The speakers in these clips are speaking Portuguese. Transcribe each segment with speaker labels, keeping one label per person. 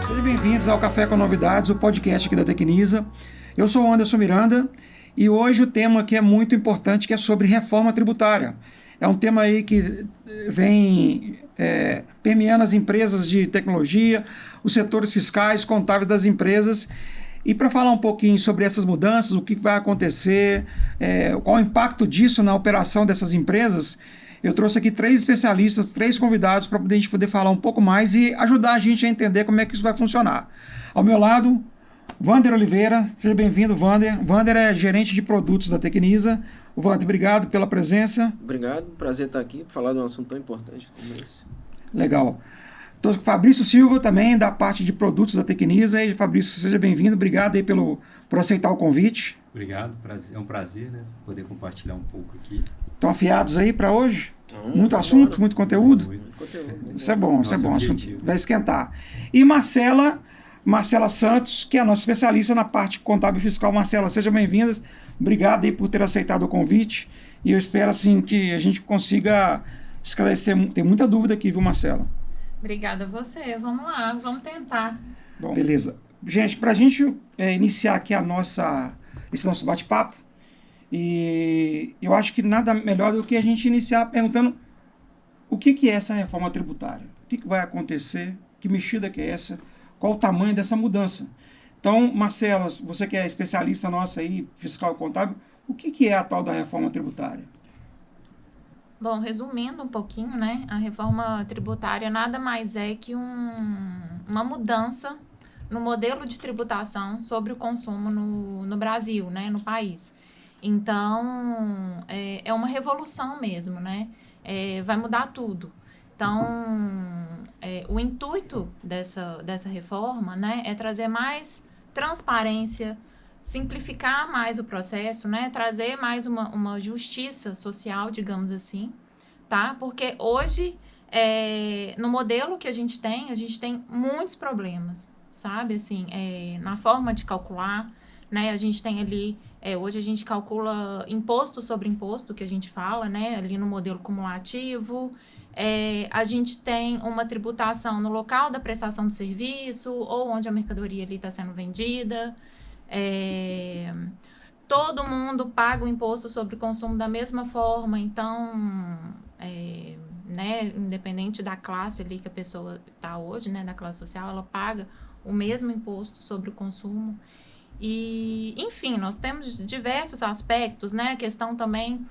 Speaker 1: Sejam bem-vindos ao Café com Novidades, o podcast aqui da Tecnisa. Eu sou o Anderson Miranda e hoje o tema aqui é muito importante, que é sobre reforma tributária. É um tema aí que vem permeando as empresas de tecnologia, os setores fiscais, contábeis das empresas. E para falar um pouquinho sobre essas mudanças, o que vai acontecer, qual o impacto disso na operação dessas empresas, eu trouxe aqui 3 especialistas, 3 convidados para a gente poder falar um pouco mais e ajudar a gente a entender como é que isso vai funcionar. Ao meu lado, Wander Oliveira. Seja bem-vindo, Wander. Wander é gerente de produtos da Tecnisa. Wander, obrigado pela presença.
Speaker 2: Obrigado, prazer estar aqui para falar de um assunto tão importante como esse.
Speaker 1: Legal. Estou com o Fabrício Silva também, da parte de produtos da Tecnisa. E, Fabrício, seja bem-vindo. Obrigado aí por aceitar o convite.
Speaker 3: Obrigado, é um prazer, né, poder compartilhar um pouco aqui.
Speaker 1: Estão afiados aí para hoje? Muito assunto, muito conteúdo?
Speaker 2: Muito conteúdo.
Speaker 1: Isso é bom, isso é bom. Vai esquentar. E Marcela Santos, que é a nossa especialista na parte contábil e fiscal. Marcela, seja bem-vinda. Obrigado aí por ter aceitado o convite. E eu espero, assim, que a gente consiga esclarecer. Tem muita dúvida aqui, viu, Marcela?
Speaker 4: Obrigada a você. Vamos lá, vamos tentar.
Speaker 1: Bom, beleza. Gente, para a gente iniciar aqui esse nosso bate-papo, e eu acho que nada melhor do que a gente iniciar perguntando o que é essa reforma tributária, o que vai acontecer, que mexida que é essa, qual o tamanho dessa mudança. Então, Marcela, você que é especialista nossa aí, fiscal e contábil, o que é a tal da reforma tributária?
Speaker 4: Bom, resumindo um pouquinho, né, a reforma tributária nada mais é que uma mudança no modelo de tributação sobre o consumo no Brasil, né, no país. Então, é uma revolução mesmo, né? Vai mudar tudo. Então, o intuito dessa reforma, né, é trazer mais transparência, simplificar mais o processo, né, trazer mais uma justiça social, digamos assim, tá? Porque hoje, no modelo que a gente tem muitos problemas, sabe? Assim, na forma de calcular, né, a gente tem ali... hoje a gente calcula imposto sobre imposto, que a gente fala, né, ali no modelo cumulativo. A gente tem uma tributação no local da prestação do serviço ou onde a mercadoria ali está sendo vendida. Todo mundo paga o imposto sobre consumo da mesma forma, então, né, independente da classe ali que a pessoa está hoje, né, da classe social, ela paga o mesmo imposto sobre o consumo. E, enfim, nós temos diversos aspectos, né? A questão também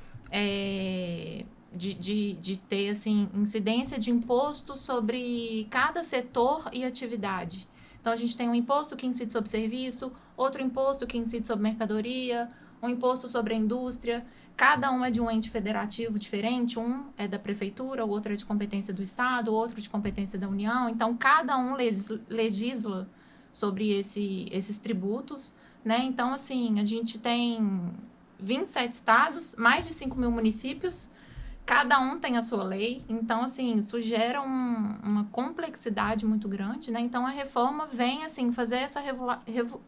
Speaker 4: de ter, assim, incidência de imposto sobre cada setor e atividade. Então, a gente tem um imposto que incide sobre serviço, outro imposto que incide sobre mercadoria, um imposto sobre a indústria. Cada um é de um ente federativo diferente, um é da prefeitura, o outro é de competência do Estado, o outro de competência da União. Então, cada um legisla sobre esses tributos, né? Então, assim, a gente tem 27 estados, mais de 5 mil municípios, cada um tem a sua lei, então, assim, isso gera uma complexidade muito grande, né? Então, a reforma vem, assim, fazer essa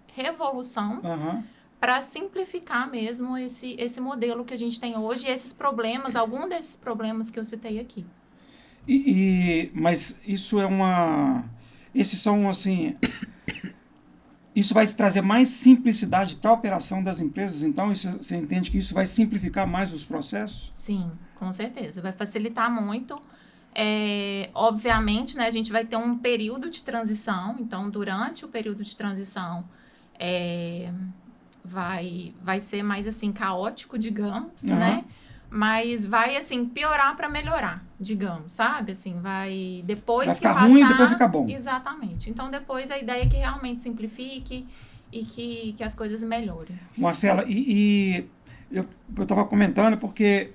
Speaker 4: revolução para simplificar mesmo esse modelo que a gente tem hoje e esses problemas, algum desses problemas que eu citei aqui.
Speaker 1: Mas isso esses são, assim... Isso vai trazer mais simplicidade para a operação das empresas, então você entende que isso vai simplificar mais os processos?
Speaker 4: Sim, com certeza. Vai facilitar muito. Obviamente, né, a gente vai ter um período de transição, então, durante o período de transição, vai ser mais, assim, caótico, digamos, né? Mas vai, assim, piorar para melhorar, digamos, sabe? Assim, depois
Speaker 1: vai
Speaker 4: que
Speaker 1: ficar
Speaker 4: passar...
Speaker 1: ruim e depois ficar bom.
Speaker 4: Exatamente. Então, depois a ideia é que realmente simplifique e que as coisas melhorem.
Speaker 1: Marcela, eu estava comentando porque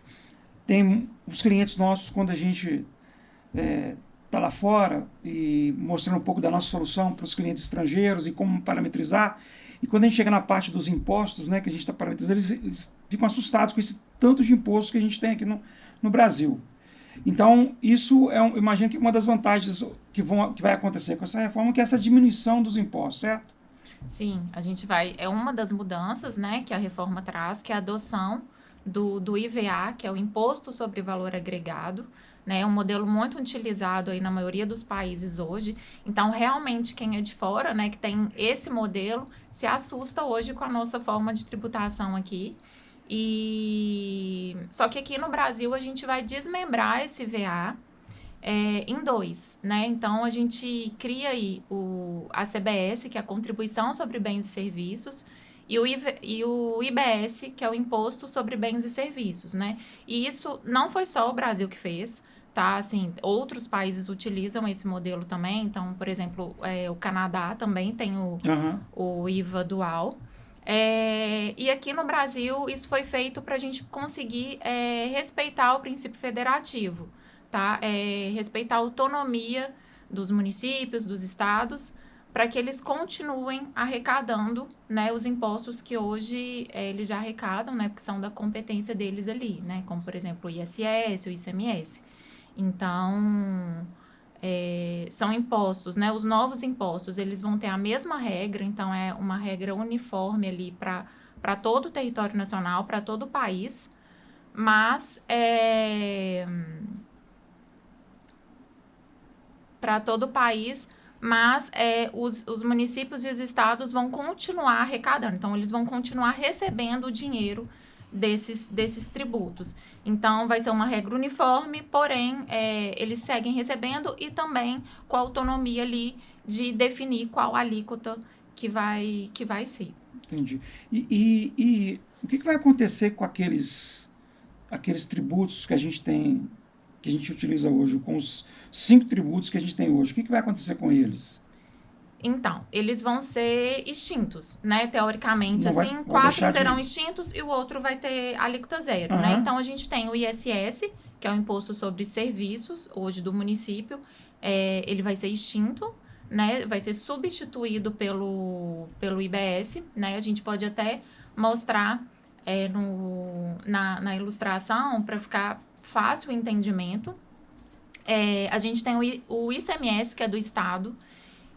Speaker 1: tem os clientes nossos, quando a gente está lá fora e mostrando um pouco da nossa solução para os clientes estrangeiros e como parametrizar, e quando a gente chega na parte dos impostos, né, que a gente está parametrizando, eles ficam assustados com esse tanto de impostos que a gente tem aqui no Brasil. Então, isso imagino que uma das vantagens que vai acontecer com essa reforma, que é essa diminuição dos impostos, certo?
Speaker 4: Sim, a gente vai... É uma das mudanças, né, que a reforma traz, que é a adoção do IVA, que é o Imposto sobre Valor Agregado, né? É um modelo muito utilizado aí na maioria dos países hoje. Então, realmente, quem é de fora, né, que tem esse modelo, se assusta hoje com a nossa forma de tributação aqui. Só que aqui no Brasil a gente vai desmembrar esse IVA em dois, né? Então, a gente cria aí a CBS, que é a Contribuição sobre Bens e Serviços, e o IBS, que é o Imposto sobre Bens e Serviços, né? E isso não foi só o Brasil que fez, tá? Assim, outros países utilizam esse modelo também. Então, por exemplo, o Canadá também tem o IVA dual. E aqui no Brasil, isso foi feito para a gente conseguir respeitar o princípio federativo, tá? Respeitar a autonomia dos municípios, dos estados, para que eles continuem arrecadando, né, os impostos que hoje eles já arrecadam, né, porque são da competência deles ali, né, como, por exemplo, o ISS, o ICMS. Então, são impostos, né, os novos impostos, eles vão ter a mesma regra, então é uma regra uniforme ali para todo o território nacional, para todo o país, mas para todo o país, mas os municípios e os estados vão continuar arrecadando. Então, eles vão continuar recebendo o dinheiro desses tributos. Então, vai ser uma regra uniforme, porém, eles seguem recebendo e também com a autonomia ali de definir qual alíquota que vai ser.
Speaker 1: Entendi. E o que vai acontecer com aqueles tributos que a gente tem, que a gente utiliza hoje, com os 5 tributos que a gente tem hoje? O que vai acontecer com eles?
Speaker 4: Então, eles vão ser extintos, né? Teoricamente, assim, 4 serão extintos e o outro vai ter alíquota zero, né? Então, a gente tem o ISS, que é o Imposto sobre Serviços, hoje do município. Ele vai ser extinto, né? Vai ser substituído pelo IBS, né? A gente pode até mostrar na ilustração para ficar fácil o entendimento. A gente tem o ICMS, que é do Estado,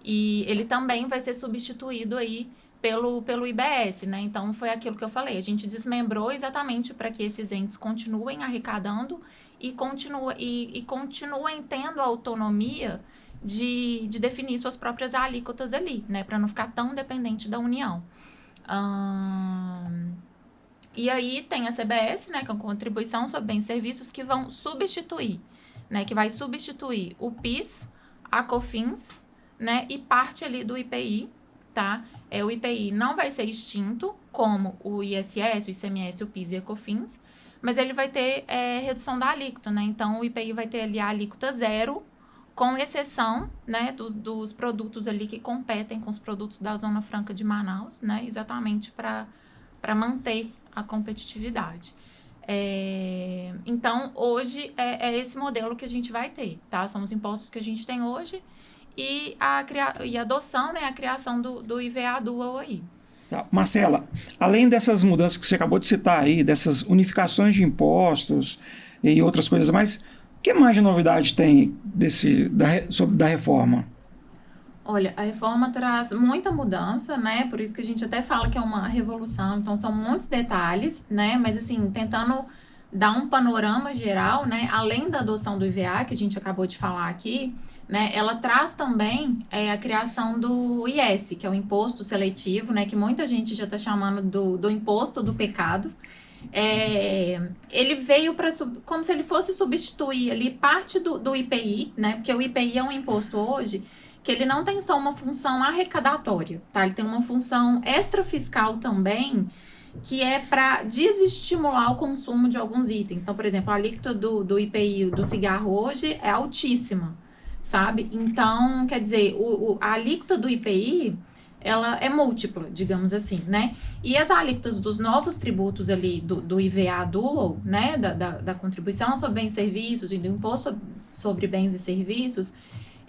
Speaker 4: e ele também vai ser substituído aí pelo IBS, né? Então, foi aquilo que eu falei. A gente desmembrou exatamente para que esses entes continuem arrecadando e continuem tendo a autonomia de definir suas próprias alíquotas ali, né? Para não ficar tão dependente da União. E aí, tem a CBS, né? Que é a Contribuição sobre Bens e Serviços, que vão substituir, né? Que vai substituir o PIS, a COFINS, né, e parte ali do IPI, tá? O IPI não vai ser extinto, como o ISS, o ICMS, o PIS e a COFINS, mas ele vai ter redução da alíquota, né? Então, o IPI vai ter ali a alíquota zero, com exceção, né, dos produtos ali que competem com os produtos da Zona Franca de Manaus, né? Exatamente para manter a competitividade. Então, hoje, é esse modelo que a gente vai ter, tá? São os impostos que a gente tem hoje, e a adoção, né, a criação do IVA dual aí.
Speaker 1: Tá. Marcela, além dessas mudanças que você acabou de citar aí, dessas unificações de impostos e outras coisas mais, o que mais de novidade tem da reforma?
Speaker 4: Olha, a reforma traz muita mudança, né? Por isso que a gente até fala que é uma revolução. Então, são muitos detalhes, né? Mas, assim, tentando dar um panorama geral, né? Além da adoção do IVA, que a gente acabou de falar aqui, né? Ela traz também a criação do IS, que é o Imposto Seletivo, né? Que muita gente já está chamando do Imposto do Pecado. Ele veio como se ele fosse substituir ali parte do IPI, né? Porque o IPI é um imposto hoje que ele não tem só uma função arrecadatória, tá? Ele tem uma função extrafiscal também, que é para desestimular o consumo de alguns itens. Então, por exemplo, a alíquota do IPI do cigarro hoje é altíssima, sabe? Então, quer dizer, a alíquota do IPI, ela é múltipla, digamos assim, né? E as alíquotas dos novos tributos ali do IVA dual, né? Da contribuição sobre bens e serviços e do imposto sobre bens e serviços,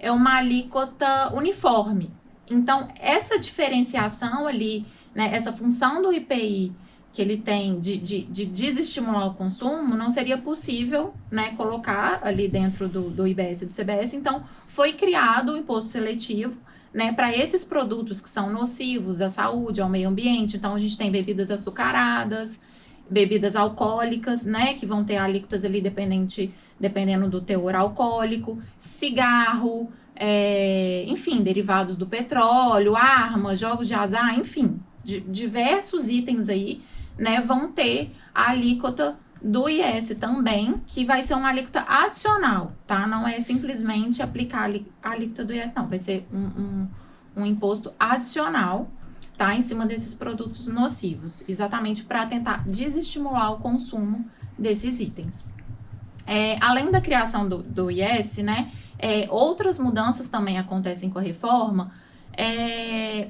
Speaker 4: é uma alíquota uniforme. Então, essa diferenciação ali, né, essa função do IPI que ele tem de desestimular o consumo, não seria possível, né, colocar ali dentro do IBS e do CBS. Então, foi criado o imposto seletivo, né, para esses produtos que são nocivos à saúde, ao meio ambiente. Então, a gente tem bebidas açucaradas bebidas alcoólicas, né, que vão ter alíquotas ali dependendo do teor alcoólico, cigarro, enfim, derivados do petróleo, armas, jogos de azar, enfim, diversos itens aí, né, vão ter a alíquota do IS também, que vai ser uma alíquota adicional, tá? Não é simplesmente aplicar a alíquota do IS, não. Vai ser um imposto adicional, tá? Em cima desses produtos nocivos, exatamente para tentar desestimular o consumo desses itens. Além da criação do IS, né? Outras mudanças também acontecem com a reforma,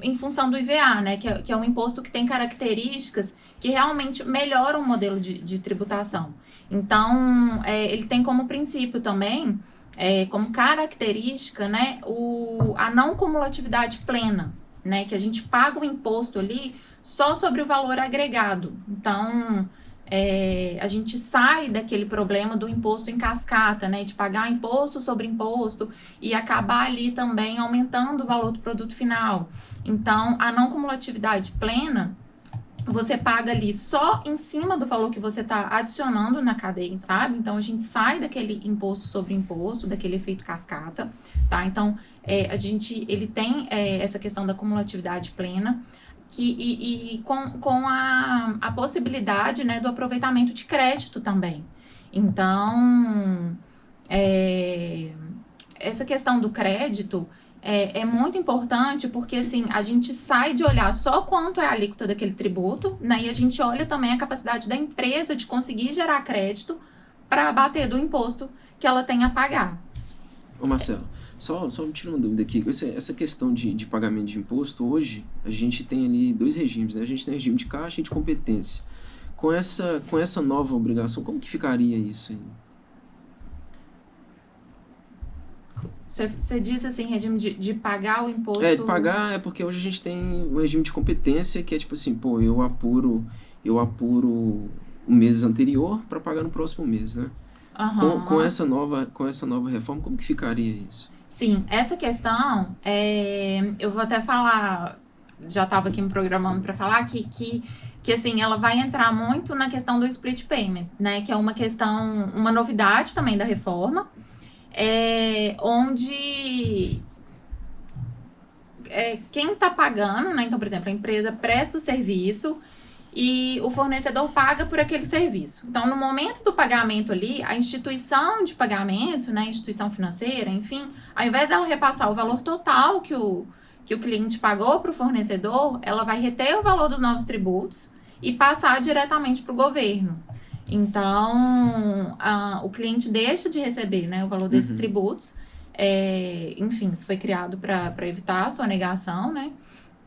Speaker 4: em função do IVA, né, que é um imposto que tem características que realmente melhoram o modelo de tributação. Então, ele tem como princípio também, como característica, né, a não cumulatividade plena, né, que a gente paga o imposto ali só sobre o valor agregado. Então, a gente sai daquele problema do imposto em cascata, né, de pagar imposto sobre imposto e acabar ali também aumentando o valor do produto final. Então, a não cumulatividade plena, você paga ali só em cima do valor que você está adicionando na cadeia, sabe? Então, a gente sai daquele imposto sobre imposto, daquele efeito cascata, tá? Então, ele tem essa questão da cumulatividade plena, com a possibilidade, né, do aproveitamento de crédito também. Então, essa questão do crédito é muito importante porque, assim, a gente sai de olhar só quanto é a alíquota daquele tributo, né, e a gente olha também a capacidade da empresa de conseguir gerar crédito para abater do imposto que ela tem a pagar.
Speaker 2: Ô Marcelo, só me tira uma dúvida aqui. Essa questão de pagamento de imposto, hoje, a gente tem ali 2 regimes, né? A gente tem regime de caixa e de competência. Com essa nova obrigação, como que ficaria isso aí?
Speaker 4: Você disse assim, regime de pagar o imposto...
Speaker 2: De pagar porque hoje a gente tem o regime de competência, que é tipo assim, pô, eu apuro o mês anterior para pagar no próximo mês, né?
Speaker 4: Uhum.
Speaker 2: Com essa nova reforma, como que ficaria isso?
Speaker 4: Sim, essa questão, eu vou até falar, já estava aqui me programando para falar, que assim, ela vai entrar muito na questão do split payment, né? Que é uma novidade também da reforma, onde quem está pagando, né? Então, por exemplo, a empresa presta o serviço e o fornecedor paga por aquele serviço. Então, no momento do pagamento ali, a instituição de pagamento, né, instituição financeira, enfim, ao invés dela repassar o valor total que o cliente pagou para o fornecedor, ela vai reter o valor dos novos tributos e passar diretamente para o governo. Então, o cliente deixa de receber, né, o valor desses tributos. Enfim, isso foi criado para evitar a sonegação, né?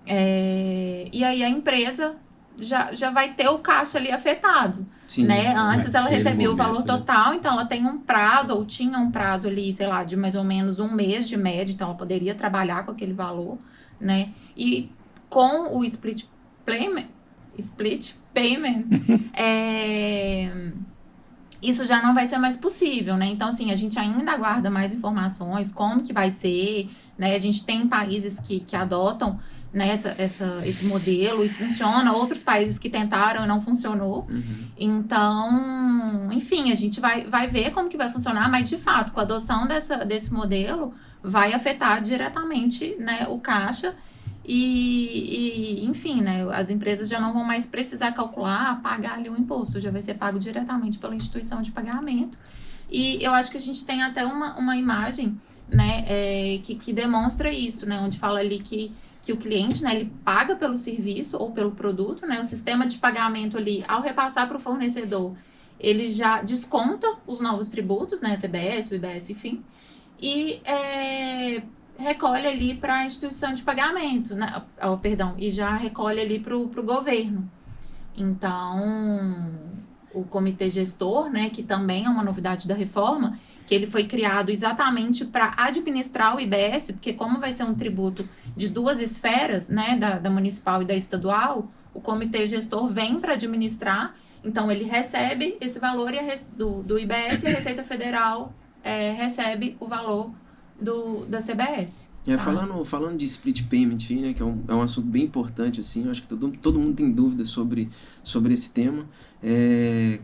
Speaker 4: E aí a empresa já vai ter o caixa ali afetado. Sim, né? Antes ela recebia o valor total, então ela tem um prazo, ou tinha um prazo ali, sei lá, de mais ou menos 1 mês de média, então ela poderia trabalhar com aquele valor, né? E com o split payment, isso já não vai ser mais possível, né? Então, assim, a gente ainda aguarda mais informações, como que vai ser, né? A gente tem países que adotam, né, esse modelo e funciona, outros países que tentaram e não funcionou. Então, enfim, a gente vai ver como que vai funcionar, mas de fato, com a adoção desse modelo, vai afetar diretamente, né, o caixa e enfim, né, as empresas já não vão mais precisar calcular, pagar ali o imposto, já vai ser pago diretamente pela instituição de pagamento. E eu acho que a gente tem até uma imagem, né, que demonstra isso, né, onde fala ali que o cliente, né, ele paga pelo serviço ou pelo produto, né, o sistema de pagamento ali, ao repassar para o fornecedor, ele já desconta os novos tributos, né, CBS, o IBS, enfim, e recolhe ali para a instituição de pagamento, né, e já recolhe ali para o governo. Então, o comitê gestor, né, que também é uma novidade da reforma, que ele foi criado exatamente para administrar o IBS, porque como vai ser um tributo de 2 esferas, né, da municipal e da estadual, o comitê gestor vem para administrar, então ele recebe esse valor do IBS e a Receita Federal recebe o valor da CBS. Tá.
Speaker 2: Falando de split payment, né, que é um assunto bem importante, assim, eu acho que todo mundo tem dúvida sobre esse tema.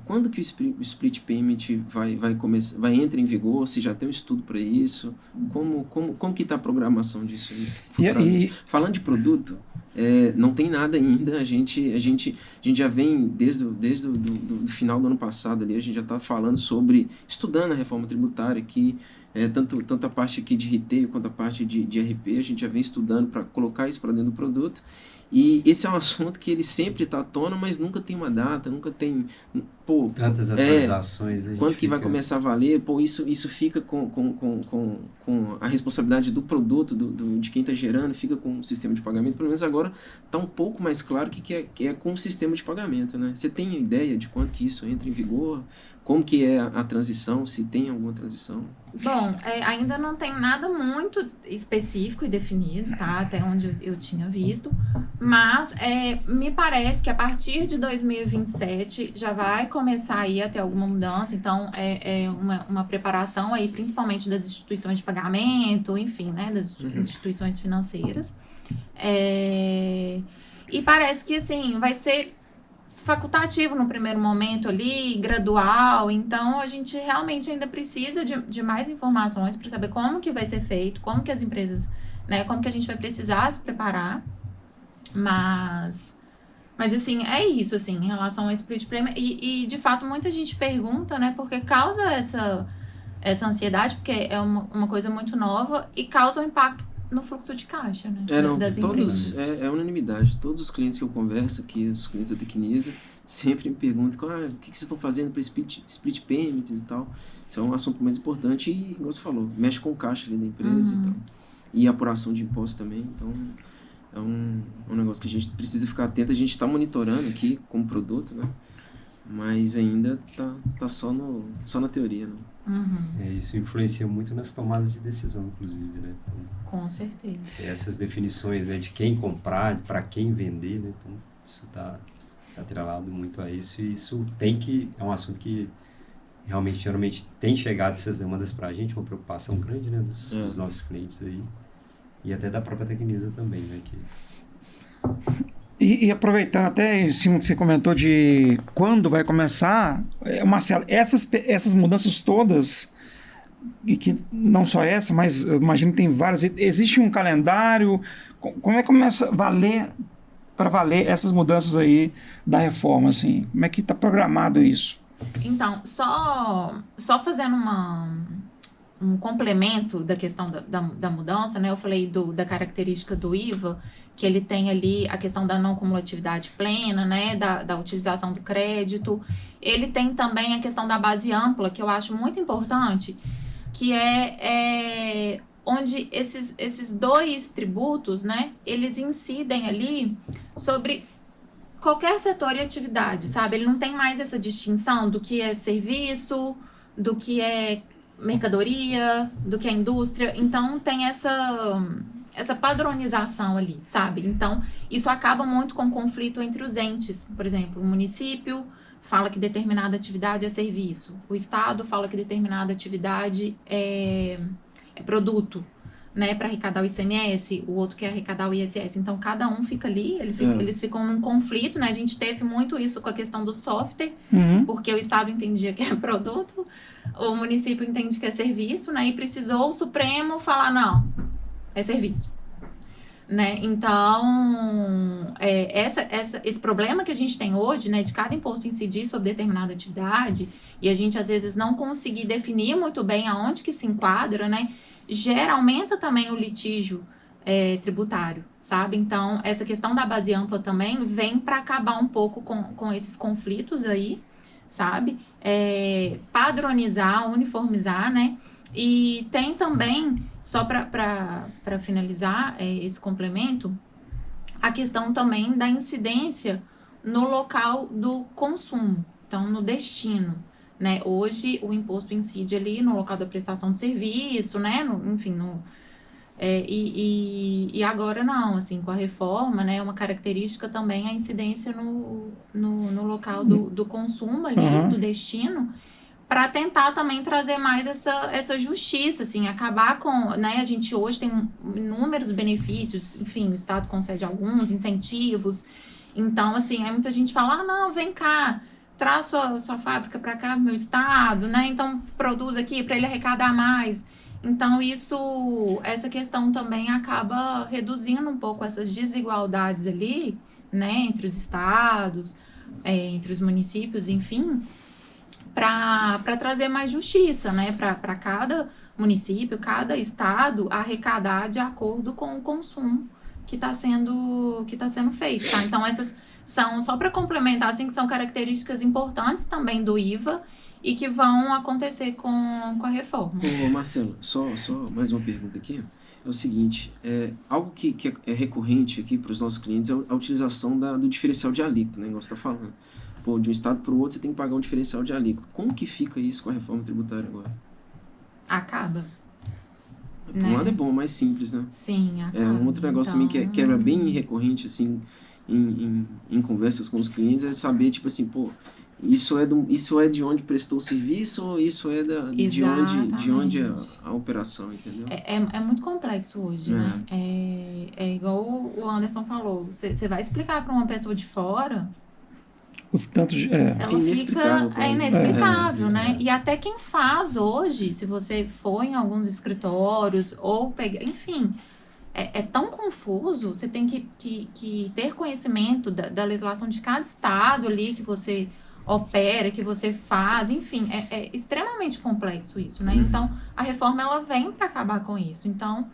Speaker 2: Quando que o split payment vai entrar em vigor? Se já tem um estudo para isso? Como que está a programação disso aí, futuramente? Falando de produto, não tem nada ainda. A gente já vem desde o final do ano passado ali, a gente já está falando estudando a reforma tributária aqui. Tanto a parte aqui de retail quanto a parte de RP, a gente já vem estudando para colocar isso para dentro do produto. E esse é um assunto que ele sempre está à tona, mas nunca tem uma data, nunca tem...
Speaker 3: Tantas atualizações.
Speaker 2: Quando que vai começar a valer? Isso fica com a responsabilidade do produto, de quem está gerando, fica com o sistema de pagamento. Pelo menos agora está um pouco mais claro que é com o sistema de pagamento, né? Você tem ideia de quando que isso entra em vigor? Como que é a transição? Se tem alguma transição?
Speaker 4: Bom, ainda não tem nada muito específico e definido, tá? Até onde eu tinha visto. Mas me parece que a partir de 2027 já vai começar aí a ter alguma mudança. Então, uma preparação aí, principalmente das instituições de pagamento, enfim, né? Das instituições financeiras. E parece que, assim, vai ser facultativo no primeiro momento ali, gradual. Então, a gente realmente ainda precisa de mais informações para saber como que vai ser feito, como que as empresas, né, como que a gente vai precisar se preparar. Mas assim, é isso, assim, em relação ao split payment. E de fato, muita gente pergunta, né, porque causa essa ansiedade, porque é uma coisa muito nova e causa um impacto no fluxo de caixa, né, das empresas.
Speaker 2: É unanimidade. Todos os clientes que eu converso aqui, os clientes da Tecnisa, sempre me perguntam o que vocês estão fazendo para split payments e tal. Isso é um assunto mais importante e, como você falou, mexe com o caixa ali da empresa e tal. E apuração de imposto também. Então, é um negócio que a gente precisa ficar atento. A gente está monitorando aqui como produto, né? Mas ainda tá só na teoria, né?
Speaker 3: Isso influencia muito nas tomadas de decisão, inclusive, né? Então,
Speaker 4: com certeza.
Speaker 3: Essas definições, né, de quem comprar, para quem vender, né? Então, isso está atrelado muito a isso. E isso é um assunto que geralmente tem chegado essas demandas para a gente, uma preocupação grande, né, dos nossos clientes aí. E até da própria Tecnisa também, né?
Speaker 1: E aproveitando até em cima que você comentou de quando vai começar, Marcelo, essas mudanças todas, e que não só essa, mas eu imagino que tem várias, existe um calendário, como é que começa para valer essas mudanças aí da reforma, assim? Como é que está programado isso?
Speaker 4: Então, só fazendo um complemento da questão da mudança, né? Eu falei da característica do IVA, que ele tem ali a questão da não cumulatividade plena, né? Da utilização do crédito. Ele tem também a questão da base ampla, que eu acho muito importante, que é onde esses dois tributos, né? Eles incidem ali sobre qualquer setor e atividade, sabe? Ele não tem mais essa distinção do que é serviço, do que é mercadoria, do que é indústria. Então, tem essa padronização ali, sabe? Então, isso acaba muito com conflito entre os entes. Por exemplo, o município fala que determinada atividade é serviço. O Estado fala que determinada atividade é produto, né? Para arrecadar o ICMS, o outro quer arrecadar o ISS. Então, cada um fica ali, eles ficam num conflito, né? A gente teve muito isso com a questão do software, porque o Estado entendia que é produto, o município entende que é serviço, né? E precisou o Supremo falar, não, é serviço. Né? Então, esse problema que a gente tem hoje, né, de cada imposto incidir sobre determinada atividade, e a gente às vezes não conseguir definir muito bem aonde que se enquadra, né, aumenta também o litígio tributário, sabe? Então, essa questão da base ampla também vem para acabar um pouco com esses conflitos aí, sabe? Padronizar, uniformizar, né? E tem também, só para finalizar esse complemento, a questão também da incidência no local do consumo, então no destino, né? Hoje o imposto incide ali no local da prestação de serviço, né? E agora não, assim, com a reforma, né? Uma característica também a incidência no local do consumo ali, do destino, para tentar também trazer mais essa justiça, assim, acabar com, né, a gente hoje tem inúmeros benefícios, enfim, o Estado concede alguns incentivos, então, assim, aí muita gente fala, não, vem cá, traz sua fábrica para cá, meu estado, né, então produz aqui para ele arrecadar mais. Então, essa questão também acaba reduzindo um pouco essas desigualdades ali, né, entre os estados, entre os municípios, enfim, para trazer mais justiça, né? Para cada município, cada estado arrecadar de acordo com o consumo que está sendo feito, tá? Então, essas são, só para complementar, assim, que são características importantes também do IVA e que vão acontecer com a reforma.
Speaker 2: Ô, Marcelo, só mais uma pergunta aqui. É o seguinte, algo que é recorrente aqui para os nossos clientes é a utilização do diferencial de alíquota, né? Igual você está falando. Pô, de um estado para o outro você tem que pagar um diferencial de alíquota. Como que fica isso com a reforma tributária agora?
Speaker 4: Acaba.
Speaker 2: Por um lado é bom, mais simples, né?
Speaker 4: Sim, acaba.
Speaker 2: Um outro negócio
Speaker 4: então...
Speaker 2: também que era bem recorrente, assim, em conversas com os clientes, é saber, tipo assim, pô, isso é de onde prestou o serviço ou isso é de onde a operação, entendeu?
Speaker 4: É muito complexo hoje, né? É igual o Anderson falou, você vai explicar para uma pessoa de fora...
Speaker 1: O tanto de,
Speaker 4: ela
Speaker 2: inexplicável,
Speaker 4: fica inexplicável, né? E até quem faz hoje, se você for em alguns escritórios ou pegar, enfim, é tão confuso, você tem que ter conhecimento da legislação de cada estado ali que você opera, que você faz, enfim, é extremamente complexo isso, né? Então, a reforma, ela vem para acabar com isso. Então,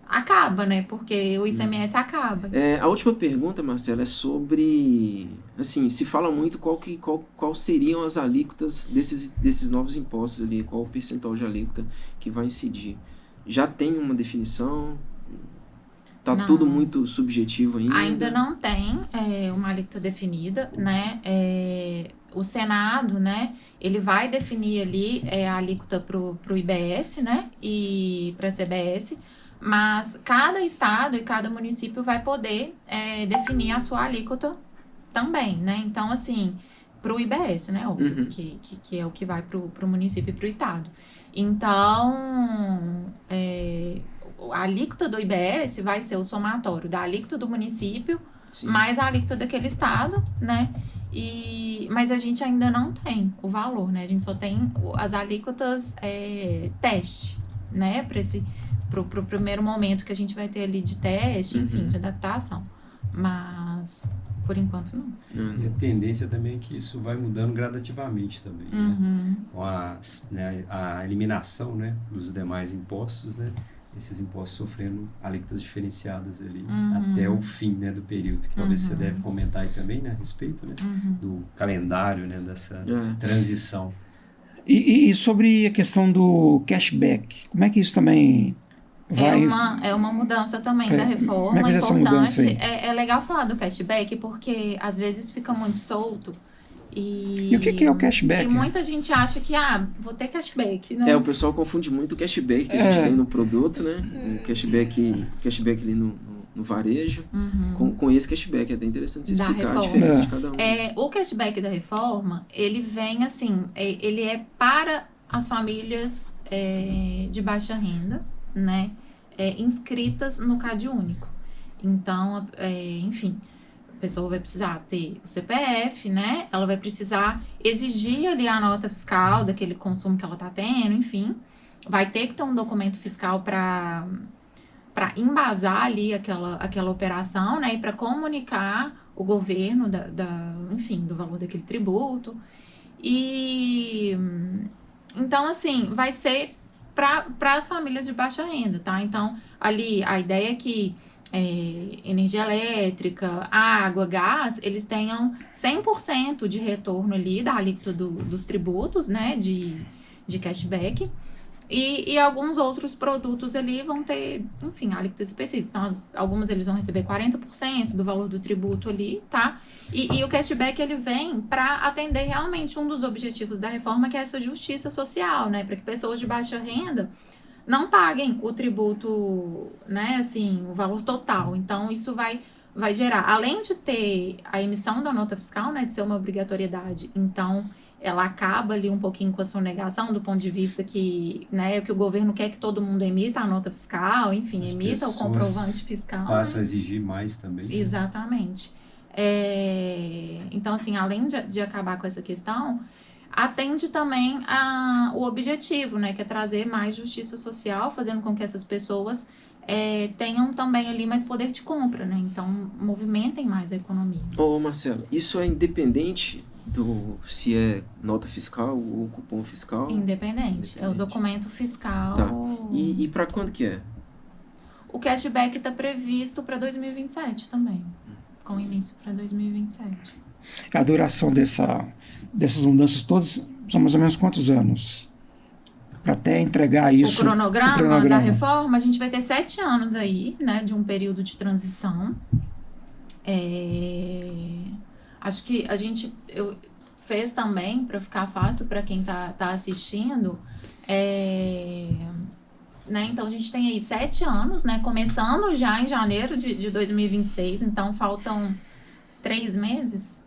Speaker 4: acaba, né? Porque o ICMS acaba.
Speaker 2: A última pergunta, Marcelo, é sobre, assim, se fala muito qual seriam as alíquotas desses novos impostos ali, qual o percentual de alíquota que vai incidir. Já tem uma definição? Tá
Speaker 4: Não.
Speaker 2: Tudo muito subjetivo ainda?
Speaker 4: Ainda não tem uma alíquota definida, né? O Senado, né, ele vai definir ali a alíquota pro IBS, né, e para a CBS, mas cada estado e cada município vai poder definir a sua alíquota também, né? Então, assim, para o IBS, né? Óbvio, que é o que vai para o município e para o estado. Então, a alíquota do IBS vai ser o somatório da alíquota do município, sim, mais a alíquota daquele estado, né? Mas a gente ainda não tem o valor, né? A gente só tem as alíquotas teste, né? Pro primeiro momento que a gente vai ter ali de teste, enfim, de adaptação. Mas, por enquanto, não.
Speaker 3: E a tendência também é que isso vai mudando gradativamente também, né? Com a eliminação, né, dos demais impostos, né? Esses impostos sofrendo alíquotas diferenciadas ali até o fim, né, do período, que talvez você deve comentar aí também, né, a respeito, né, do calendário, né, dessa transição.
Speaker 1: E sobre a questão do cashback, como é que isso também vai...
Speaker 4: É uma mudança também da reforma,
Speaker 1: como é que vai ser essa mudança aí?
Speaker 4: É legal falar do cashback, porque às vezes fica muito solto.
Speaker 1: E o que é o cashback?
Speaker 4: E muita gente acha que, vou ter cashback. Não.
Speaker 2: O pessoal confunde muito o cashback que a gente tem no produto, né? O cashback ali no varejo, com esse cashback. É até interessante você explicar a diferença de cada um.
Speaker 4: O cashback da reforma, ele vem assim, ele é para as famílias de baixa renda, né? Inscritas no CAD único. Então, enfim... A pessoa vai precisar ter o CPF, né? Ela vai precisar exigir ali a nota fiscal daquele consumo que ela tá tendo, enfim. Vai ter que ter um documento fiscal para embasar ali aquela operação, né? E para comunicar o governo enfim, do valor daquele tributo. E então, assim, vai ser para as famílias de baixa renda, tá? Então, ali a ideia é que energia elétrica, água, gás, eles tenham 100% de retorno ali da alíquota dos tributos, né, de cashback, e alguns outros produtos ali vão ter, enfim, alíquotas específicas. Então, alguns eles vão receber 40% do valor do tributo ali, tá? E o cashback, ele vem para atender realmente um dos objetivos da reforma, que é essa justiça social, né, para que pessoas de baixa renda não paguem o tributo, né, assim, o valor total. Então, isso vai gerar, além de ter a emissão da nota fiscal, né, de ser uma obrigatoriedade, então, ela acaba ali um pouquinho com a sonegação do ponto de vista que, né, que o governo quer que todo mundo emita a nota fiscal, enfim,
Speaker 3: As
Speaker 4: emita o
Speaker 3: pessoas
Speaker 4: comprovante fiscal.
Speaker 3: Passam a
Speaker 4: Né?
Speaker 3: exigir mais também. Né?
Speaker 4: Exatamente. Então, assim, além de acabar com essa questão, atende também o objetivo, né, que é trazer mais justiça social, fazendo com que essas pessoas tenham também ali mais poder de compra, né? Então, movimentem mais a economia.
Speaker 2: Ô Marcelo, isso é independente do se é nota fiscal ou cupom fiscal?
Speaker 4: Independente. É o documento fiscal.
Speaker 2: Tá. E para quando que é?
Speaker 4: O cashback está previsto para 2027 também, com início para 2027.
Speaker 1: A duração dessas mudanças todas são mais ou menos quantos anos? Para até entregar isso.
Speaker 4: O cronograma da reforma, a gente vai ter 7 anos aí, né, de um período de transição. Acho que eu fez também, para ficar fácil para quem tá assistindo, né, então a gente tem aí 7 anos, né, começando já em janeiro de 2026, então faltam 3 meses.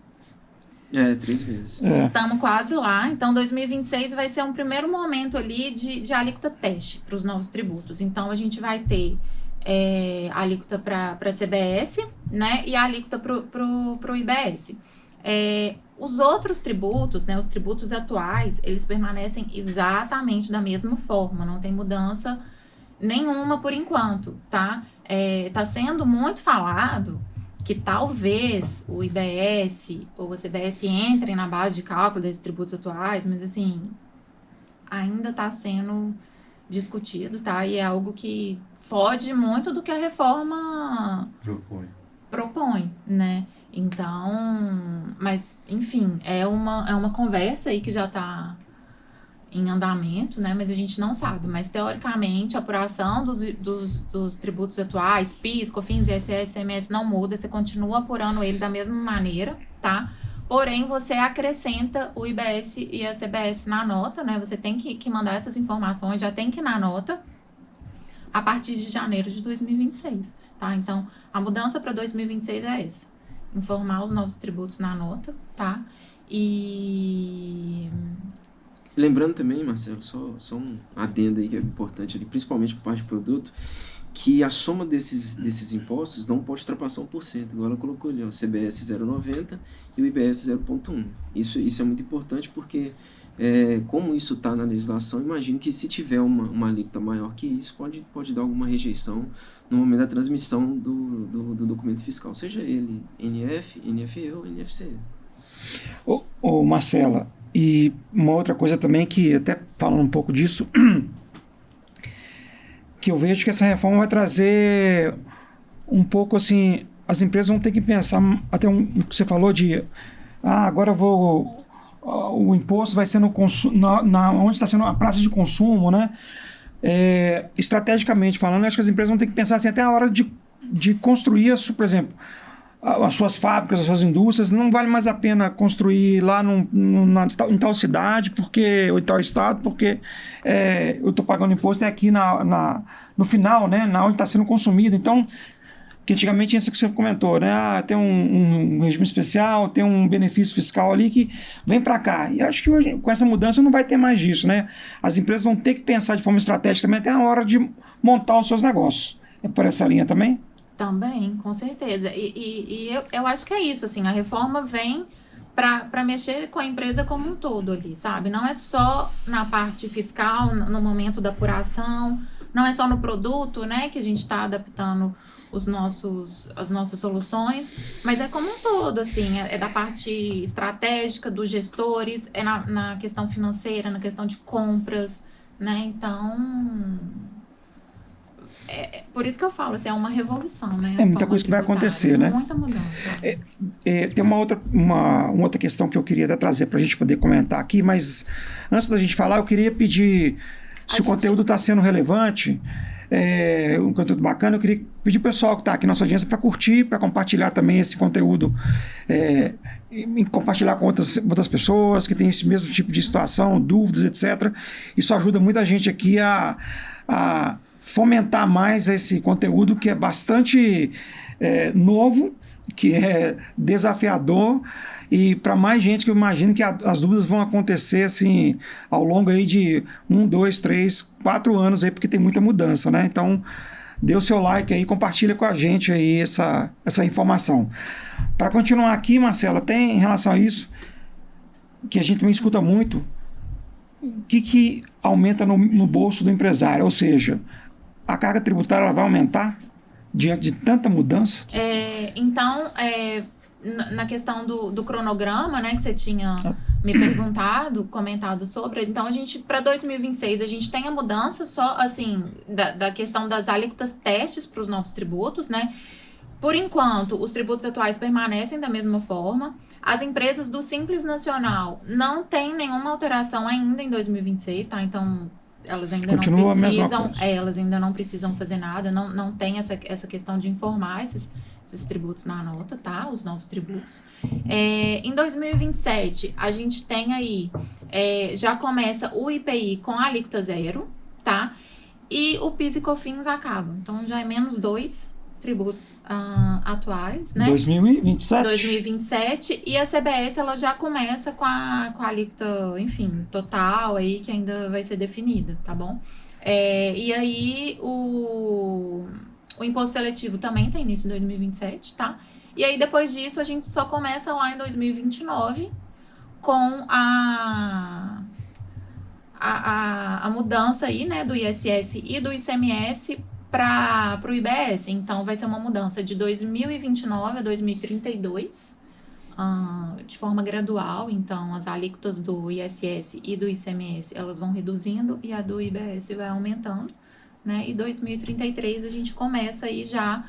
Speaker 2: 3 meses.
Speaker 4: Estamos quase lá. Então, 2026 vai ser um primeiro momento ali de alíquota teste para os novos tributos. Então, a gente vai ter alíquota para a CBS, né? E a alíquota para o IBS. Os outros tributos, né? Os tributos atuais, eles permanecem exatamente da mesma forma. Não tem mudança nenhuma por enquanto, tá? Tá sendo muito falado que talvez o IBS ou a CBS entrem na base de cálculo desses tributos atuais, mas assim, ainda está sendo discutido, tá? E é algo que foge muito do que a reforma propõe, né? Então, mas, enfim, é uma conversa aí que já está em andamento, né? Mas a gente não sabe. Mas, teoricamente, a apuração dos tributos atuais, PIS, COFINS, ISS, ICMS, não muda. Você continua apurando ele da mesma maneira, tá? Porém, você acrescenta o IBS e a CBS na nota, né? Você tem que mandar essas informações, já tem que ir na nota, a partir de janeiro de 2026, tá? Então, a mudança para 2026 é essa. Informar os novos tributos na nota, tá? E...
Speaker 2: Lembrando também, Marcelo, só um adendo aí que é importante ali, principalmente por parte de produto, que a soma desses impostos não pode ultrapassar 1%. Agora ela colocou ali, ó, CBS 0,90 e o IBS 0,1. Isso é muito importante porque, como isso está na legislação, imagino que se tiver uma alíquota maior que isso, pode dar alguma rejeição no momento da transmissão do documento fiscal, seja ele NF, NFE ou NFC.
Speaker 1: Ô Marcela, e uma outra coisa também que, até falando um pouco disso, que eu vejo que essa reforma vai trazer um pouco assim, as empresas vão ter que pensar, até o que você falou de, agora o imposto vai ser no consumo, onde está sendo a praça de consumo, né? Estrategicamente falando, acho que as empresas vão ter que pensar assim, até a hora de construir, por exemplo, as suas fábricas, as suas indústrias, não vale mais a pena construir lá em tal cidade ou em tal estado, porque eu estou pagando imposto aqui no final, né, onde está sendo consumido. Então, que antigamente isso que você comentou, né, tem um regime especial, tem um benefício fiscal ali que vem para cá. E acho que hoje, com essa mudança, não vai ter mais disso, né? As empresas vão ter que pensar de forma estratégica também até a hora de montar os seus negócios. É por essa linha também?
Speaker 4: Também, com certeza. E eu acho que é isso, assim, a reforma vem para mexer com a empresa como um todo ali, sabe? Não é só na parte fiscal, no momento da apuração, não é só no produto, né, que a gente está adaptando as nossas soluções, mas é como um todo, assim, é da parte estratégica dos gestores, é na questão financeira, na questão de compras, né? Então... por isso que eu falo, assim, é uma revolução, né?
Speaker 1: É muita coisa que vai acontecer, né?
Speaker 4: Muita mudança.
Speaker 1: Tem uma outra questão que eu queria até trazer para a gente poder comentar aqui, mas antes da gente falar, eu queria pedir, se o conteúdo está sendo relevante, um conteúdo bacana, eu queria pedir para o pessoal que está aqui na nossa audiência para curtir, para compartilhar também esse conteúdo, e compartilhar com outras pessoas que têm esse mesmo tipo de situação, dúvidas, etc. Isso ajuda muita gente aqui a fomentar mais esse conteúdo que é bastante novo, que é desafiador e para mais gente, que eu imagino que as dúvidas vão acontecer assim ao longo aí de 1, 2, 3, 4 anos aí, porque tem muita mudança, né? Então, dê o seu like aí, compartilha com a gente aí essa informação. Para continuar aqui, Marcela, tem em relação a isso, que a gente também escuta muito, o que aumenta no bolso do empresário? Ou seja, a carga tributária ela vai aumentar diante de tanta mudança?
Speaker 4: Então, na questão do cronograma, né, que você tinha me perguntado, comentado sobre, então a gente, para 2026, a gente tem a mudança só, assim, da questão das alíquotas testes para os novos tributos, né? Por enquanto, os tributos atuais permanecem da mesma forma. As empresas do Simples Nacional não têm nenhuma alteração ainda em 2026, tá? Então, elas ainda
Speaker 1: Continua
Speaker 4: não
Speaker 1: a mesma
Speaker 4: precisam,
Speaker 1: coisa.
Speaker 4: elas ainda não precisam fazer nada, não tem essa questão de informar esses tributos na nota, tá? Os novos tributos. Em 2027, a gente tem aí, já começa o IPI com a alíquota zero, tá? E o PIS e COFINS acaba. Então, já é menos 2 tributos atuais, né?
Speaker 1: 2027?
Speaker 4: 2027, e a CBS ela já começa com a alíquota, enfim, total aí, que ainda vai ser definida, tá bom? E aí o imposto seletivo também tem início em 2027, tá? E aí depois disso a gente só começa lá em 2029 com a mudança aí, né, do ISS e do ICMS para o IBS. Então, vai ser uma mudança de 2029 a 2032, de forma gradual. Então, as alíquotas do ISS e do ICMS, elas vão reduzindo e a do IBS vai aumentando, né? E 2033 a gente começa aí já,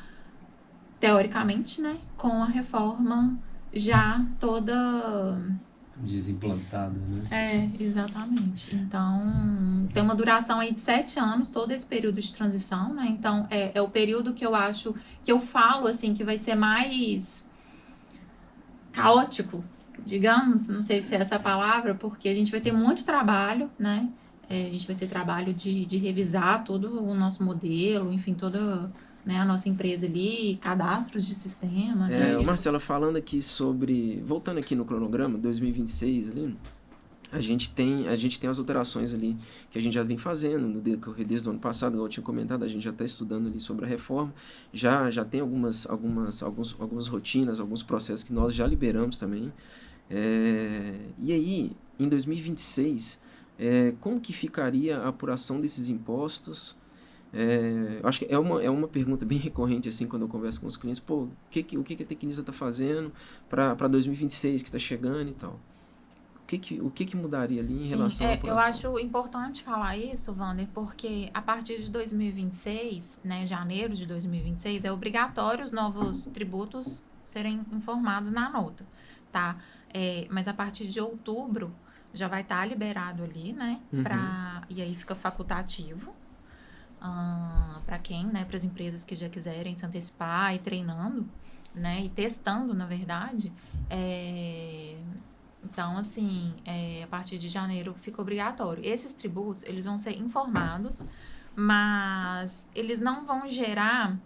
Speaker 4: teoricamente, né, com a reforma já toda
Speaker 3: desimplantada, né?
Speaker 4: Exatamente. Então, tem uma duração aí de 7 anos, todo esse período de transição, né? Então, é o período que eu acho, que eu falo, assim, que vai ser mais caótico, digamos, não sei se é essa a palavra, porque a gente vai ter muito trabalho, né? A gente vai ter trabalho de revisar todo o nosso modelo, enfim, toda, né, a nossa empresa ali, cadastros de sistema, né?
Speaker 2: Marcela, falando aqui sobre... Voltando aqui no cronograma, 2026 ali, a gente tem as alterações ali que a gente já vem fazendo no decorrer desde o ano passado, igual eu tinha comentado, a gente já está estudando ali sobre a reforma, já tem algumas rotinas, alguns processos que nós já liberamos também. E aí, em 2026, como que ficaria a apuração desses impostos? Acho que é uma pergunta bem recorrente assim quando eu converso com os clientes. Pô, o que a Tecnisa está fazendo para 2026 que está chegando e tal? O que mudaria ali em relação à apuração?
Speaker 4: Eu acho importante falar isso, Wander, porque a partir de 2026, né, janeiro de 2026, é obrigatório os novos tributos serem informados na nota, tá? Mas a partir de outubro já vai estar liberado ali, né? E aí fica facultativo. Para quem, né, para as empresas que já quiserem se antecipar e treinando, né, e testando, na verdade. Então, assim, a partir de janeiro fica obrigatório. Esses tributos, eles vão ser informados, mas eles não vão gerar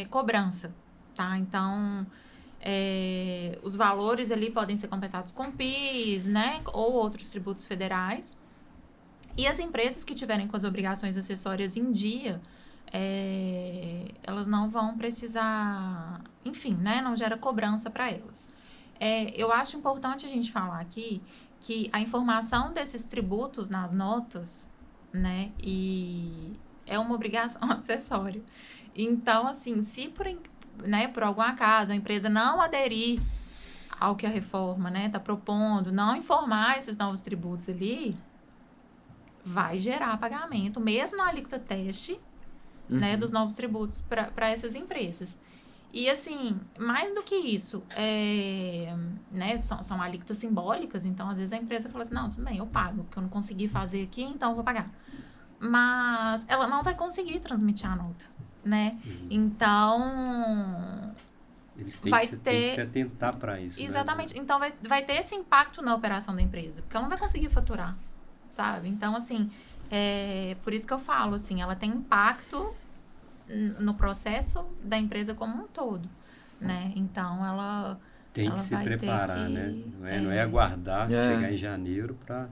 Speaker 4: cobrança, tá? Então, os valores ali podem ser compensados com PIS, né, ou outros tributos federais. E as empresas que tiverem com as obrigações acessórias em dia, elas não vão precisar... Enfim, né? Não gera cobrança para elas. Eu acho importante a gente falar aqui que a informação desses tributos nas notas, né? E é uma obrigação acessória. Então, assim, se por algum acaso a empresa não aderir ao que a reforma, né, está propondo, não informar esses novos tributos ali... vai gerar pagamento, mesmo na alíquota teste, né, dos novos tributos para essas empresas. E, assim, mais do que isso, né, são alíquotas simbólicas, então, às vezes, a empresa fala assim, não, tudo bem, eu pago, porque eu não consegui fazer aqui, então eu vou pagar. Mas ela não vai conseguir transmitir a nota, né? Então...
Speaker 3: Eles têm que se atentar para isso.
Speaker 4: Exatamente.
Speaker 3: Né?
Speaker 4: Então, vai ter esse impacto na operação da empresa, porque ela não vai conseguir faturar, sabe? Então, assim, por isso que eu falo, assim, ela tem impacto no processo da empresa como um todo, né? Então, ela
Speaker 3: Tem que se
Speaker 4: vai ter
Speaker 3: preparar,
Speaker 4: que...
Speaker 3: né? Não é aguardar
Speaker 2: É.
Speaker 3: chegar em janeiro para...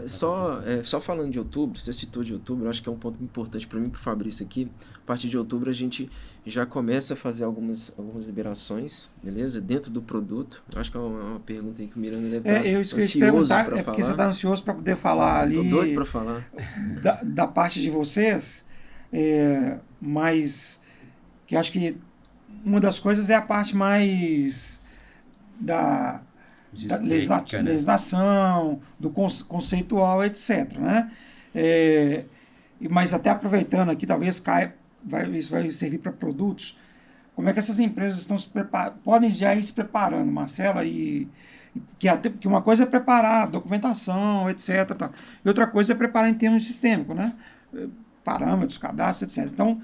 Speaker 2: Só falando de outubro, você citou de outubro, eu acho que é um ponto importante para mim e para o Fabrício aqui. A partir de outubro a gente já começa a fazer algumas liberações, beleza? Dentro do produto. Eu acho que é uma pergunta aí que o Miranda deve estar
Speaker 1: Eu esqueci de
Speaker 2: ansioso
Speaker 1: perguntar,
Speaker 2: para
Speaker 1: porque você
Speaker 2: falar.
Speaker 1: está ansioso para poder falar ali
Speaker 2: Tô doido para falar.
Speaker 1: da parte de vocês, mas que acho que uma das coisas é a parte mais da
Speaker 3: estética, né?
Speaker 1: legislação, do conceitual, etc. Né? Mas até aproveitando aqui, talvez isso vai servir para produtos. Como é que essas empresas estão podem já ir se preparando, Marcela? Que uma coisa é preparar a documentação, etc. Tá. E outra coisa é preparar em termos sistêmicos, né? Parâmetros, cadastros, etc. Então,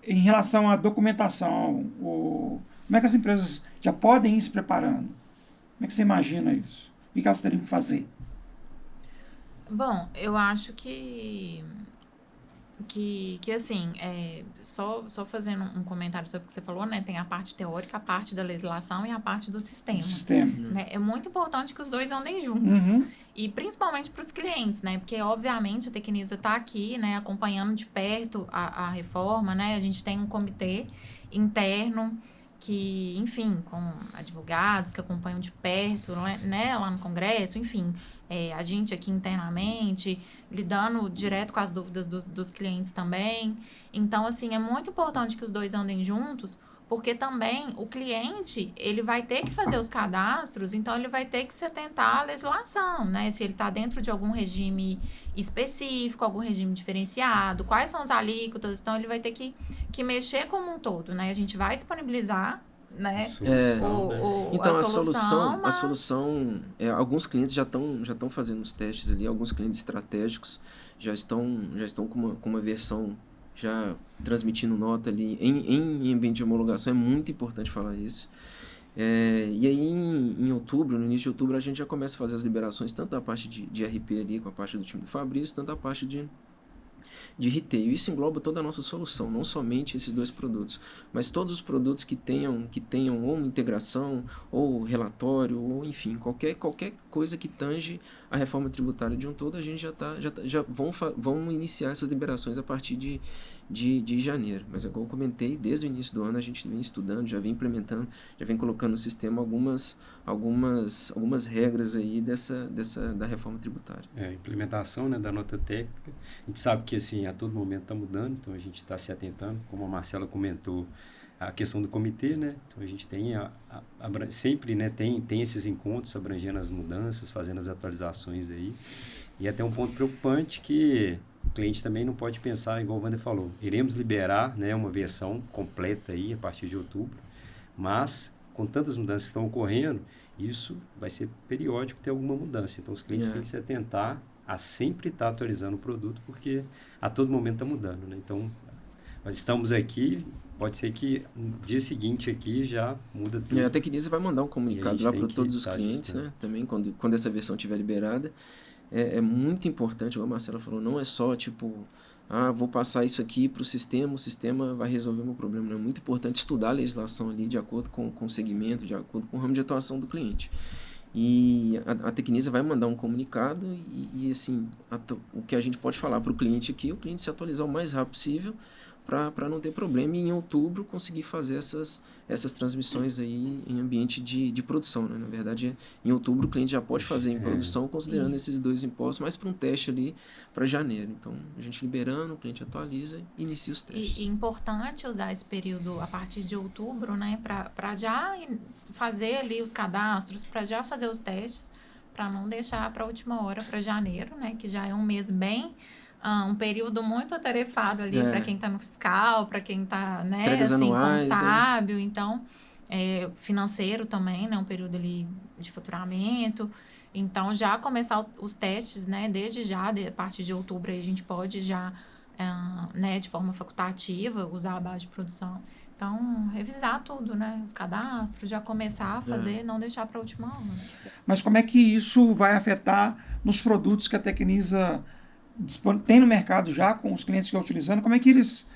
Speaker 1: em relação à documentação, como é que as empresas já podem ir se preparando? Como é que você imagina isso? O que elas teriam que fazer?
Speaker 4: Bom, eu acho que assim, só fazendo um comentário sobre o que você falou, né? Tem a parte teórica, a parte da legislação e a parte do sistema. Né? É muito importante que os dois andem juntos.
Speaker 1: Uhum.
Speaker 4: E principalmente para os clientes, né? Porque, obviamente, a Tecnisa está aqui, né? Acompanhando de perto a reforma, né? A gente tem um comitê interno que, enfim, com advogados que acompanham de perto, né? Lá no Congresso, enfim... a gente aqui internamente, lidando direto com as dúvidas dos clientes também. Então, assim, é muito importante que os dois andem juntos, porque também o cliente, ele vai ter que fazer os cadastros, então ele vai ter que se atentar à legislação, né? Se ele está dentro de algum regime específico, algum regime diferenciado, quais são as alíquotas, então ele vai ter que mexer como um todo, né? A gente vai disponibilizar, né?
Speaker 2: Então
Speaker 4: a
Speaker 2: solução alguns clientes já estão fazendo os testes ali, alguns clientes estratégicos já estão com uma versão já transmitindo nota ali em ambiente de homologação. É muito importante falar isso. E aí em outubro, no início de outubro, a gente já começa a fazer as liberações, tanto da parte de RP ali com a parte do time do Fabrício, tanto a parte de retail. Isso engloba toda a nossa solução, não somente esses dois produtos, mas todos os produtos que tenham ou uma integração, ou relatório, ou enfim, qualquer coisa que tange a reforma tributária de um todo, a gente já vão iniciar essas liberações a partir de janeiro. Mas igual eu comentei, desde o início do ano a gente vem estudando, já vem implementando, já vem colocando no sistema algumas regras aí da reforma tributária.
Speaker 3: A implementação, né, da nota técnica. A gente sabe que assim, a todo momento está mudando, então a gente está se atentando, como a Marcela comentou, a questão do comitê, né? Então a gente tem sempre, né, tem esses encontros abrangendo as mudanças, fazendo as atualizações aí. E até um ponto preocupante que o cliente também não pode pensar, igual o Wander falou, iremos liberar, né, uma versão completa aí a partir de outubro, mas com tantas mudanças que estão ocorrendo, isso vai ser periódico ter alguma mudança. Então os clientes têm que se atentar a sempre estar atualizando o produto, porque a todo momento está mudando, né? Então nós estamos aqui, pode ser que no dia seguinte aqui já muda tudo.
Speaker 2: A Tecnisa vai mandar um comunicado lá para todos os clientes, né? Também quando essa versão estiver liberada. É muito importante, como a Marcela falou, não é só tipo, vou passar isso aqui para o sistema vai resolver o meu problema. Não é muito importante estudar a legislação ali de acordo com o segmento, de acordo com o ramo de atuação do cliente. E a Tecnisa vai mandar um comunicado e assim, o que a gente pode falar para o cliente aqui, o cliente se atualizar o mais rápido possível para não ter problema e em outubro conseguir fazer essas transmissões aí em ambiente de produção, né? Na verdade, em outubro o cliente já pode fazer em produção considerando esses dois impostos, mas para um teste ali para janeiro. Então, a gente liberando, o cliente atualiza e inicia os testes.
Speaker 4: E importante usar esse período a partir de outubro, né? Para já fazer ali os cadastros, para já fazer os testes, para não deixar para a última hora, para janeiro, né? Que já é um mês bem... um período muito atarefado ali para quem está no fiscal, para quem está, né, assim,
Speaker 2: anuais,
Speaker 4: contábil, então, financeiro também, né, um período ali de faturamento. Então, já começar os testes, né, desde já, a partir de outubro, aí a gente pode já, né, de forma facultativa, usar a base de produção. Então, revisar tudo, né, os cadastros, já começar a fazer, não deixar para a última hora.
Speaker 1: Mas como é que isso vai afetar nos produtos que a Tecnisa tem no mercado já, com os clientes que estão utilizando? Como é que eles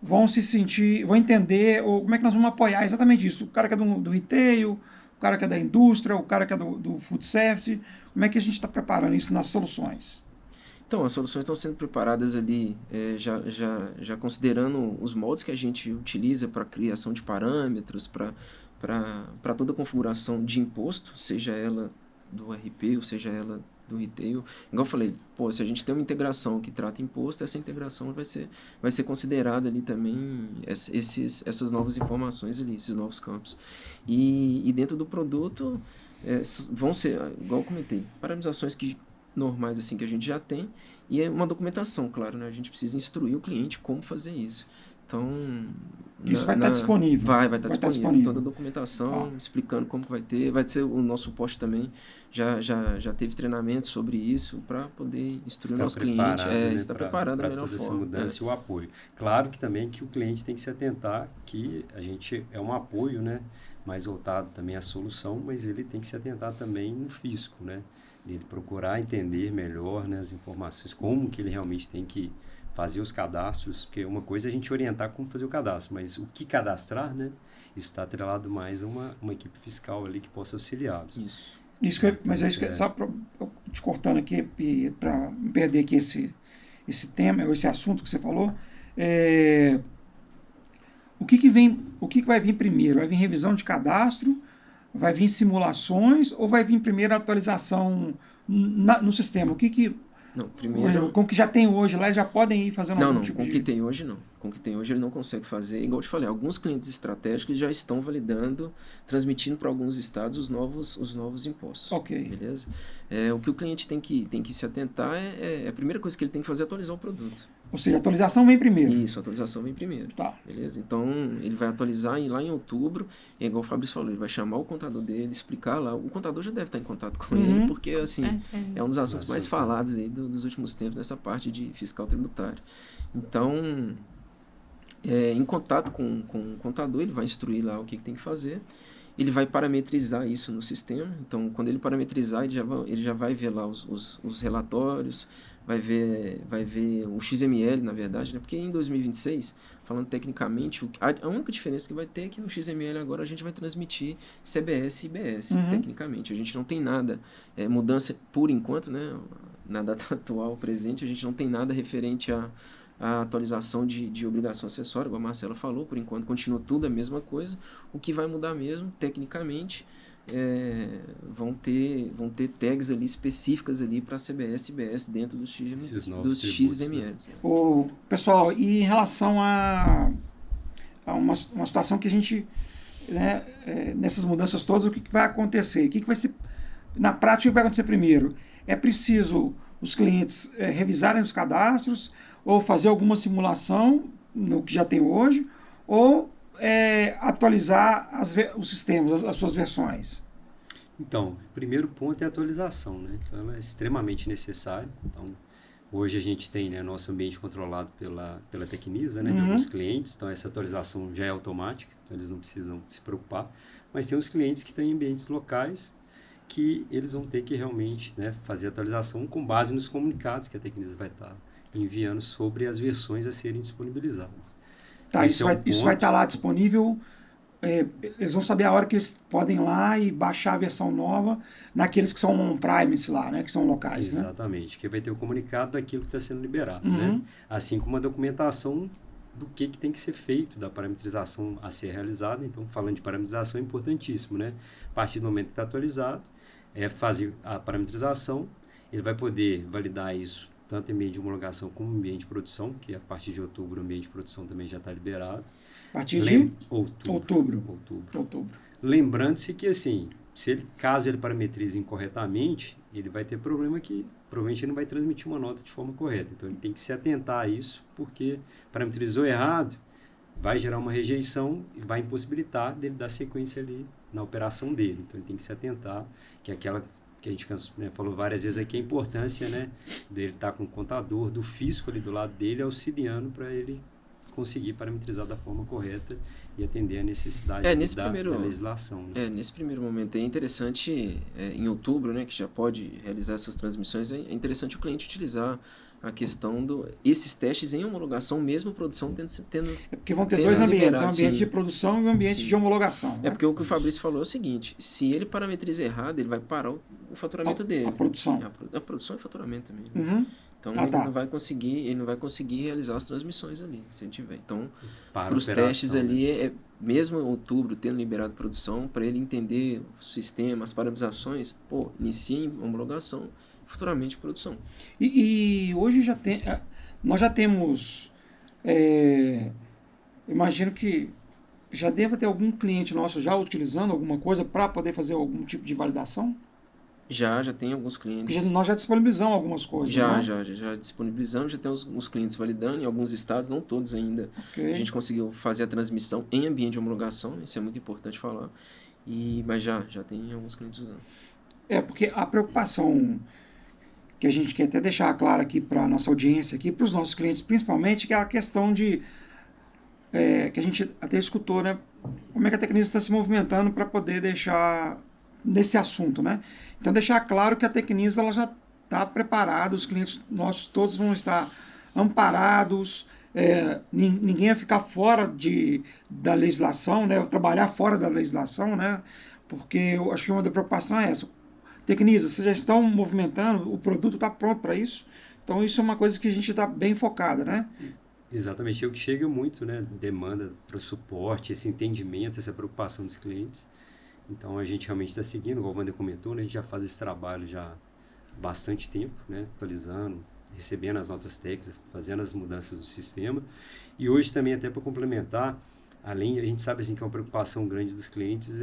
Speaker 1: vão se sentir, vão entender, ou como é que nós vamos apoiar exatamente isso. O cara que é do retail, o cara que é da indústria, o cara que é do food service, como é que a gente está preparando isso nas soluções?
Speaker 2: Então, as soluções estão sendo preparadas ali, já considerando os moldes que a gente utiliza para criação de parâmetros, para toda a configuração de imposto, seja ela do RP ou seja ela do retail. Igual eu falei, se a gente tem uma integração que trata imposto, essa integração vai ser considerada ali também essas novas informações ali, esses novos campos. E dentro do produto vão ser, igual eu comentei, paramizações normais assim que a gente já tem, e é uma documentação, claro, né? A gente precisa instruir o cliente como fazer isso. Então,
Speaker 1: isso vai estar disponível.
Speaker 2: Vai estar disponível. Toda a documentação, explicando como que vai ser o nosso suporte também. Já teve treinamento sobre isso para poder instruir o nosso cliente. Está preparado da melhor
Speaker 3: forma. Essa mudança e o apoio. Claro que também que o cliente tem que se atentar que a gente é um apoio, né? Mais voltado também à solução, mas ele tem que se atentar também no fisco, né? Ele procurar entender melhor, né, as informações, como que ele realmente tem que fazer os cadastros, porque uma coisa é a gente orientar como fazer o cadastro, mas o que cadastrar, né, isso está atrelado mais a uma equipe fiscal ali que possa auxiliá-los.
Speaker 1: Só te cortando aqui, para não perder aqui esse tema, esse assunto que você falou, o que vai vir primeiro? Vai vir revisão de cadastro? Vai vir simulações ou vai vir primeiro a atualização no sistema?
Speaker 2: Não, primeiro...
Speaker 1: Com o que já tem hoje lá, eles já podem ir fazendo algum tipo de...
Speaker 2: Não, com o que tem hoje não. Com o que tem hoje ele não consegue fazer. Igual eu te falei, alguns clientes estratégicos já estão validando, transmitindo para alguns estados os novos impostos.
Speaker 1: Ok.
Speaker 2: Beleza? O que o cliente tem que se atentar a primeira coisa que ele tem que fazer é atualizar o produto.
Speaker 1: Ou seja, a atualização vem primeiro.
Speaker 2: Isso, a atualização vem primeiro.
Speaker 1: Tá.
Speaker 2: Beleza? Então, ele vai atualizar lá em outubro, e igual o Fabrício falou, ele vai chamar o contador dele, explicar lá. O contador já deve estar em contato com ele, porque, assim, é um dos assuntos mais falados aí dos últimos tempos, nessa parte de fiscal tributário. Então, em contato com o contador, ele vai instruir lá o que tem que fazer. Ele vai parametrizar isso no sistema. Então, quando ele parametrizar, ele já vai ver lá os relatórios, vai ver o XML, na verdade, né? Porque em 2026, falando tecnicamente, a única diferença que vai ter é que no XML agora a gente vai transmitir CBS e IBS, tecnicamente. A gente não tem nada, mudança por enquanto, né? Na data atual, presente, a gente não tem nada referente a atualização de obrigação acessória, como a Marcela falou, por enquanto continua tudo a mesma coisa. O que vai mudar mesmo, tecnicamente, vão ter tags ali específicas ali para CBS e IBS dentro dos XML.
Speaker 1: Né? Pessoal, e em relação a uma situação que a gente, né, nessas mudanças todas, o que vai acontecer? O que vai ser, na prática, o que vai acontecer primeiro? É preciso os clientes revisarem os cadastros ou fazer alguma simulação no que já tem hoje, ou atualizar os sistemas, as suas versões?
Speaker 3: Então, o primeiro ponto é a atualização, né? Então, ela é extremamente necessária. Então, hoje a gente tem, né, nosso ambiente controlado pela Tecnisa, né, de alguns clientes. Então, essa atualização já é automática, então eles não precisam se preocupar. Mas tem os clientes que têm ambientes locais que eles vão ter que realmente, né, fazer a atualização com base nos comunicados que a Tecnisa vai estar enviando sobre as versões a serem disponibilizadas.
Speaker 1: Tá, isso vai estar lá disponível, eles vão saber a hora que eles podem ir lá e baixar a versão nova naqueles que são on-premise lá, né, que são locais.
Speaker 3: Exatamente,
Speaker 1: né?
Speaker 3: Que vai ter o comunicado daquilo que está sendo liberado, né? Assim como a documentação do que tem que ser feito, da parametrização a ser realizada. Então, falando de parametrização, é importantíssimo, né? A partir do momento que está atualizado, fazer a parametrização, ele vai poder validar isso tanto em ambiente de homologação como em ambiente de produção, que a partir de outubro o ambiente de produção também já está liberado.
Speaker 1: A partir de
Speaker 3: outubro. Lembrando-se que, assim, caso ele parametrize incorretamente, ele vai ter problema que provavelmente ele não vai transmitir uma nota de forma correta. Então, ele tem que se atentar a isso, porque parametrizou errado, vai gerar uma rejeição e vai impossibilitar dele dar sequência ali na operação dele. Então, ele tem que se atentar que aquela que a gente falou várias vezes aqui, a importância, né, dele estar com o contador, do fisco ali do lado dele, auxiliando para ele conseguir parametrizar da forma correta e atender a necessidade da legislação. Né?
Speaker 2: Nesse primeiro momento é interessante, em outubro, né, que já pode realizar essas transmissões, é interessante o cliente utilizar a questão esses testes em homologação, mesmo a produção tendo
Speaker 1: É porque vão ter dois ambientes, um ambiente de produção e um ambiente
Speaker 2: Sim.
Speaker 1: de homologação.
Speaker 2: É porque o que o Fabrício falou é o seguinte, se ele parametriza errado, ele vai parar o faturamento dele.
Speaker 1: A produção.
Speaker 2: A produção e faturamento também. Né?
Speaker 1: Uhum.
Speaker 2: Então ele não vai conseguir realizar as transmissões ali, se ele tiver. Então, para os testes ali, mesmo em outubro, tendo liberado produção, para ele entender o sistema, as parametrizações, inicia em homologação, futuramente produção.
Speaker 1: E hoje nós já temos, imagino que já deva ter algum cliente nosso já utilizando alguma coisa para poder fazer algum tipo de validação?
Speaker 2: Já tem alguns clientes.
Speaker 1: Nós já disponibilizamos algumas coisas,
Speaker 2: Já disponibilizamos, já tem uns clientes validando, em alguns estados, não todos ainda.
Speaker 1: Okay.
Speaker 2: A gente conseguiu fazer a transmissão em ambiente de homologação, isso é muito importante falar, mas já tem alguns clientes usando.
Speaker 1: Porque a preocupação que a gente quer até deixar clara aqui para a nossa audiência, aqui para os nossos clientes principalmente, que é a questão de, que a gente até escutou, né? Como é que a Tecnisa está se movimentando para poder deixar nesse assunto, né? Então, deixar claro que a Tecnisa ela já está preparada, os clientes nossos todos vão estar amparados, ninguém vai ficar fora da legislação, né? Trabalhar fora da legislação, né? Porque eu acho que uma da preocupação é essa. Tecnisa, vocês já estão movimentando, o produto está pronto para isso, então isso é uma coisa que a gente está bem focada, né?
Speaker 3: Exatamente, é o que chega muito, né? Demanda para o suporte, esse entendimento, essa preocupação dos clientes. Então, a gente realmente está seguindo, igual o Wander comentou, né? A gente já faz esse trabalho já há bastante tempo, né? Atualizando, recebendo as notas técnicas, fazendo as mudanças do sistema. E hoje também, até para complementar, além, a gente sabe assim, que é uma preocupação grande dos clientes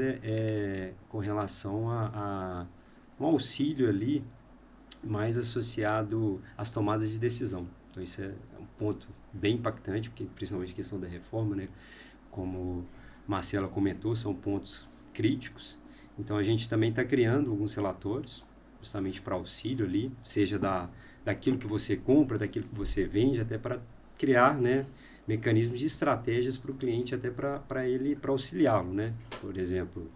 Speaker 3: com relação a um auxílio ali mais associado às tomadas de decisão. Então, isso é um ponto bem impactante, porque principalmente a questão da reforma, né? Como Marcela comentou, são pontos críticos. Então, a gente também está criando alguns relatórios, justamente para auxílio ali, seja daquilo que você compra, daquilo que você vende, até para criar, né, mecanismos de estratégias para o cliente, até para auxiliá-lo, né? Por exemplo,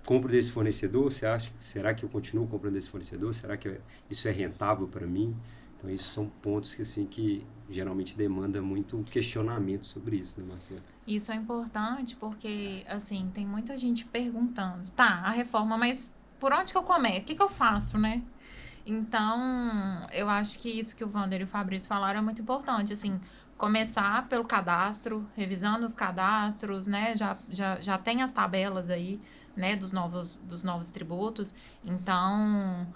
Speaker 3: compro desse fornecedor, será que eu continuo comprando desse fornecedor? Será que isso é rentável para mim? Então, isso são pontos que, assim, que geralmente demanda muito questionamento sobre isso, né, Marcelo?
Speaker 4: Isso é importante porque, assim, tem muita gente perguntando, tá, a reforma, mas por onde que eu começo? O que eu faço, né? Então, eu acho que isso que o Wander e o Fabrício falaram é muito importante, assim, começar pelo cadastro, revisando os cadastros, né, já tem as tabelas aí, né, dos novos tributos, então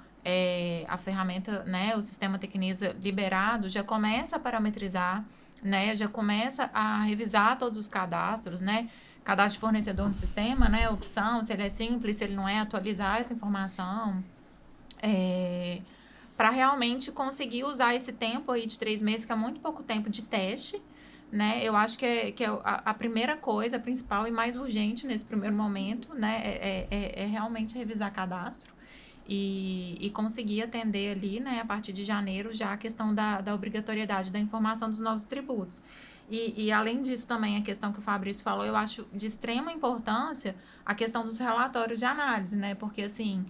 Speaker 4: a ferramenta, né, o sistema Tecnisa liberado já começa a parametrizar, né, já começa a revisar todos os cadastros, né, cadastro de fornecedor no sistema, né, opção, se ele é simples, se ele não é, atualizar essa informação, para realmente conseguir usar esse tempo aí de 3 meses, que é muito pouco tempo de teste, né? Eu acho que é a primeira coisa, a principal e mais urgente nesse primeiro momento, né? É realmente revisar cadastro e conseguir atender ali, né, a partir de janeiro, já a questão da obrigatoriedade da informação dos novos tributos. E além disso também, a questão que o Fabrício falou, eu acho de extrema importância a questão dos relatórios de análise, né? Porque, assim,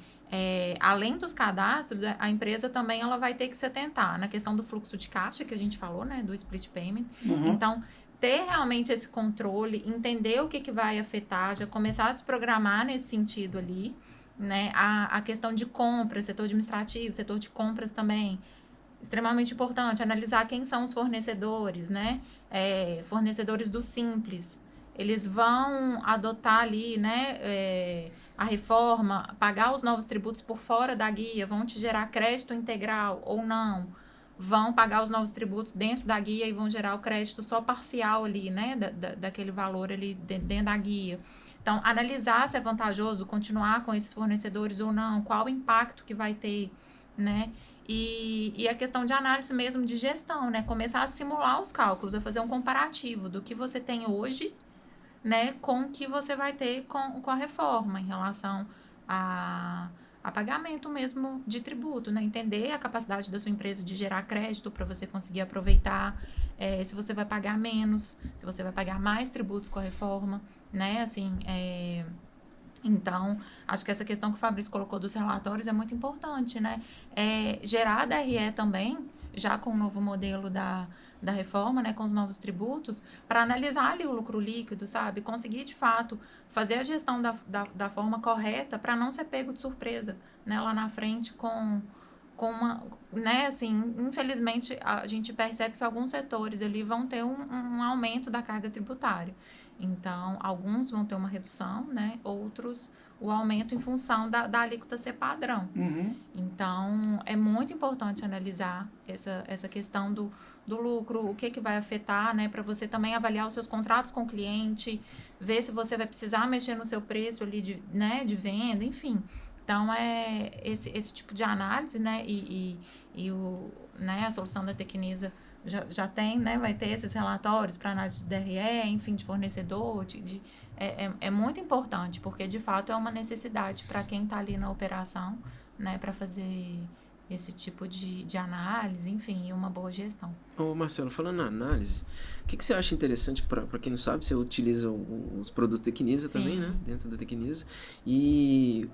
Speaker 4: além dos cadastros, a empresa também ela vai ter que se atentar na questão do fluxo de caixa, que a gente falou, né? Do split payment.
Speaker 1: Uhum.
Speaker 4: Então, ter realmente esse controle, entender o que vai afetar, já começar a se programar nesse sentido ali, né? A questão de compras, setor administrativo, setor de compras também, extremamente importante, analisar quem são os fornecedores, né? Fornecedores do Simples. Eles vão adotar ali, né, a reforma, pagar os novos tributos por fora da guia, vão te gerar crédito integral ou não, vão pagar os novos tributos dentro da guia e vão gerar o crédito só parcial ali, né, daquele valor ali dentro da guia. Então, analisar se é vantajoso continuar com esses fornecedores ou não, qual o impacto que vai ter, né? E a questão de análise mesmo de gestão, né? Começar a simular os cálculos, a fazer um comparativo do que você tem hoje, né, com o que você vai ter com a reforma em relação a pagamento mesmo de tributo, né? Entender a capacidade da sua empresa de gerar crédito para você conseguir aproveitar, se você vai pagar menos, se você vai pagar mais tributos com a reforma, né? Assim, então, acho que essa questão que o Fabrício colocou dos relatórios é muito importante, né? Gerar DRE também já com o novo modelo da reforma, né, com os novos tributos, para analisar ali o lucro líquido, sabe? Conseguir, de fato, fazer a gestão da forma correta para não ser pego de surpresa, né, lá na frente com uma, né, assim, infelizmente, a gente percebe que alguns setores ali vão ter um aumento da carga tributária. Então, alguns vão ter uma redução, né, outros o aumento em função da alíquota ser padrão.
Speaker 1: Uhum.
Speaker 4: Então, é muito importante analisar essa questão do lucro, o que vai afetar, né, para você também avaliar os seus contratos com o cliente, ver se você vai precisar mexer no seu preço ali de venda, enfim. Então, é esse tipo de análise, né, né, a solução da Tecnisa já tem, né, vai ter esses relatórios para análise de DRE, enfim, de fornecedor, é muito importante, porque, de fato, é uma necessidade para quem está ali na operação, né, para fazer esse tipo de análise, enfim, e uma boa gestão.
Speaker 2: Ô Marcelo, falando na análise, o que você acha interessante, para quem não sabe, você utiliza os produtos Tecnisa também, né, dentro da Tecnisa, e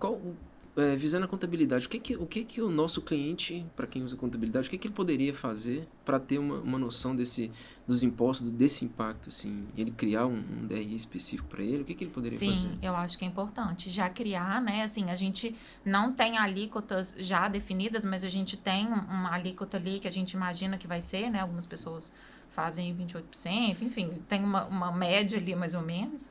Speaker 2: visando a contabilidade, o que o nosso cliente, para quem usa contabilidade, o que ele poderia fazer para ter uma noção dos impostos, desse impacto, assim, ele criar um DRI específico para ele, o que ele poderia fazer?
Speaker 4: Sim, eu acho que é importante já criar, né, assim, a gente não tem alíquotas já definidas, mas a gente tem uma alíquota ali que a gente imagina que vai ser, né, algumas pessoas fazem 28%, enfim, tem uma média ali mais ou menos.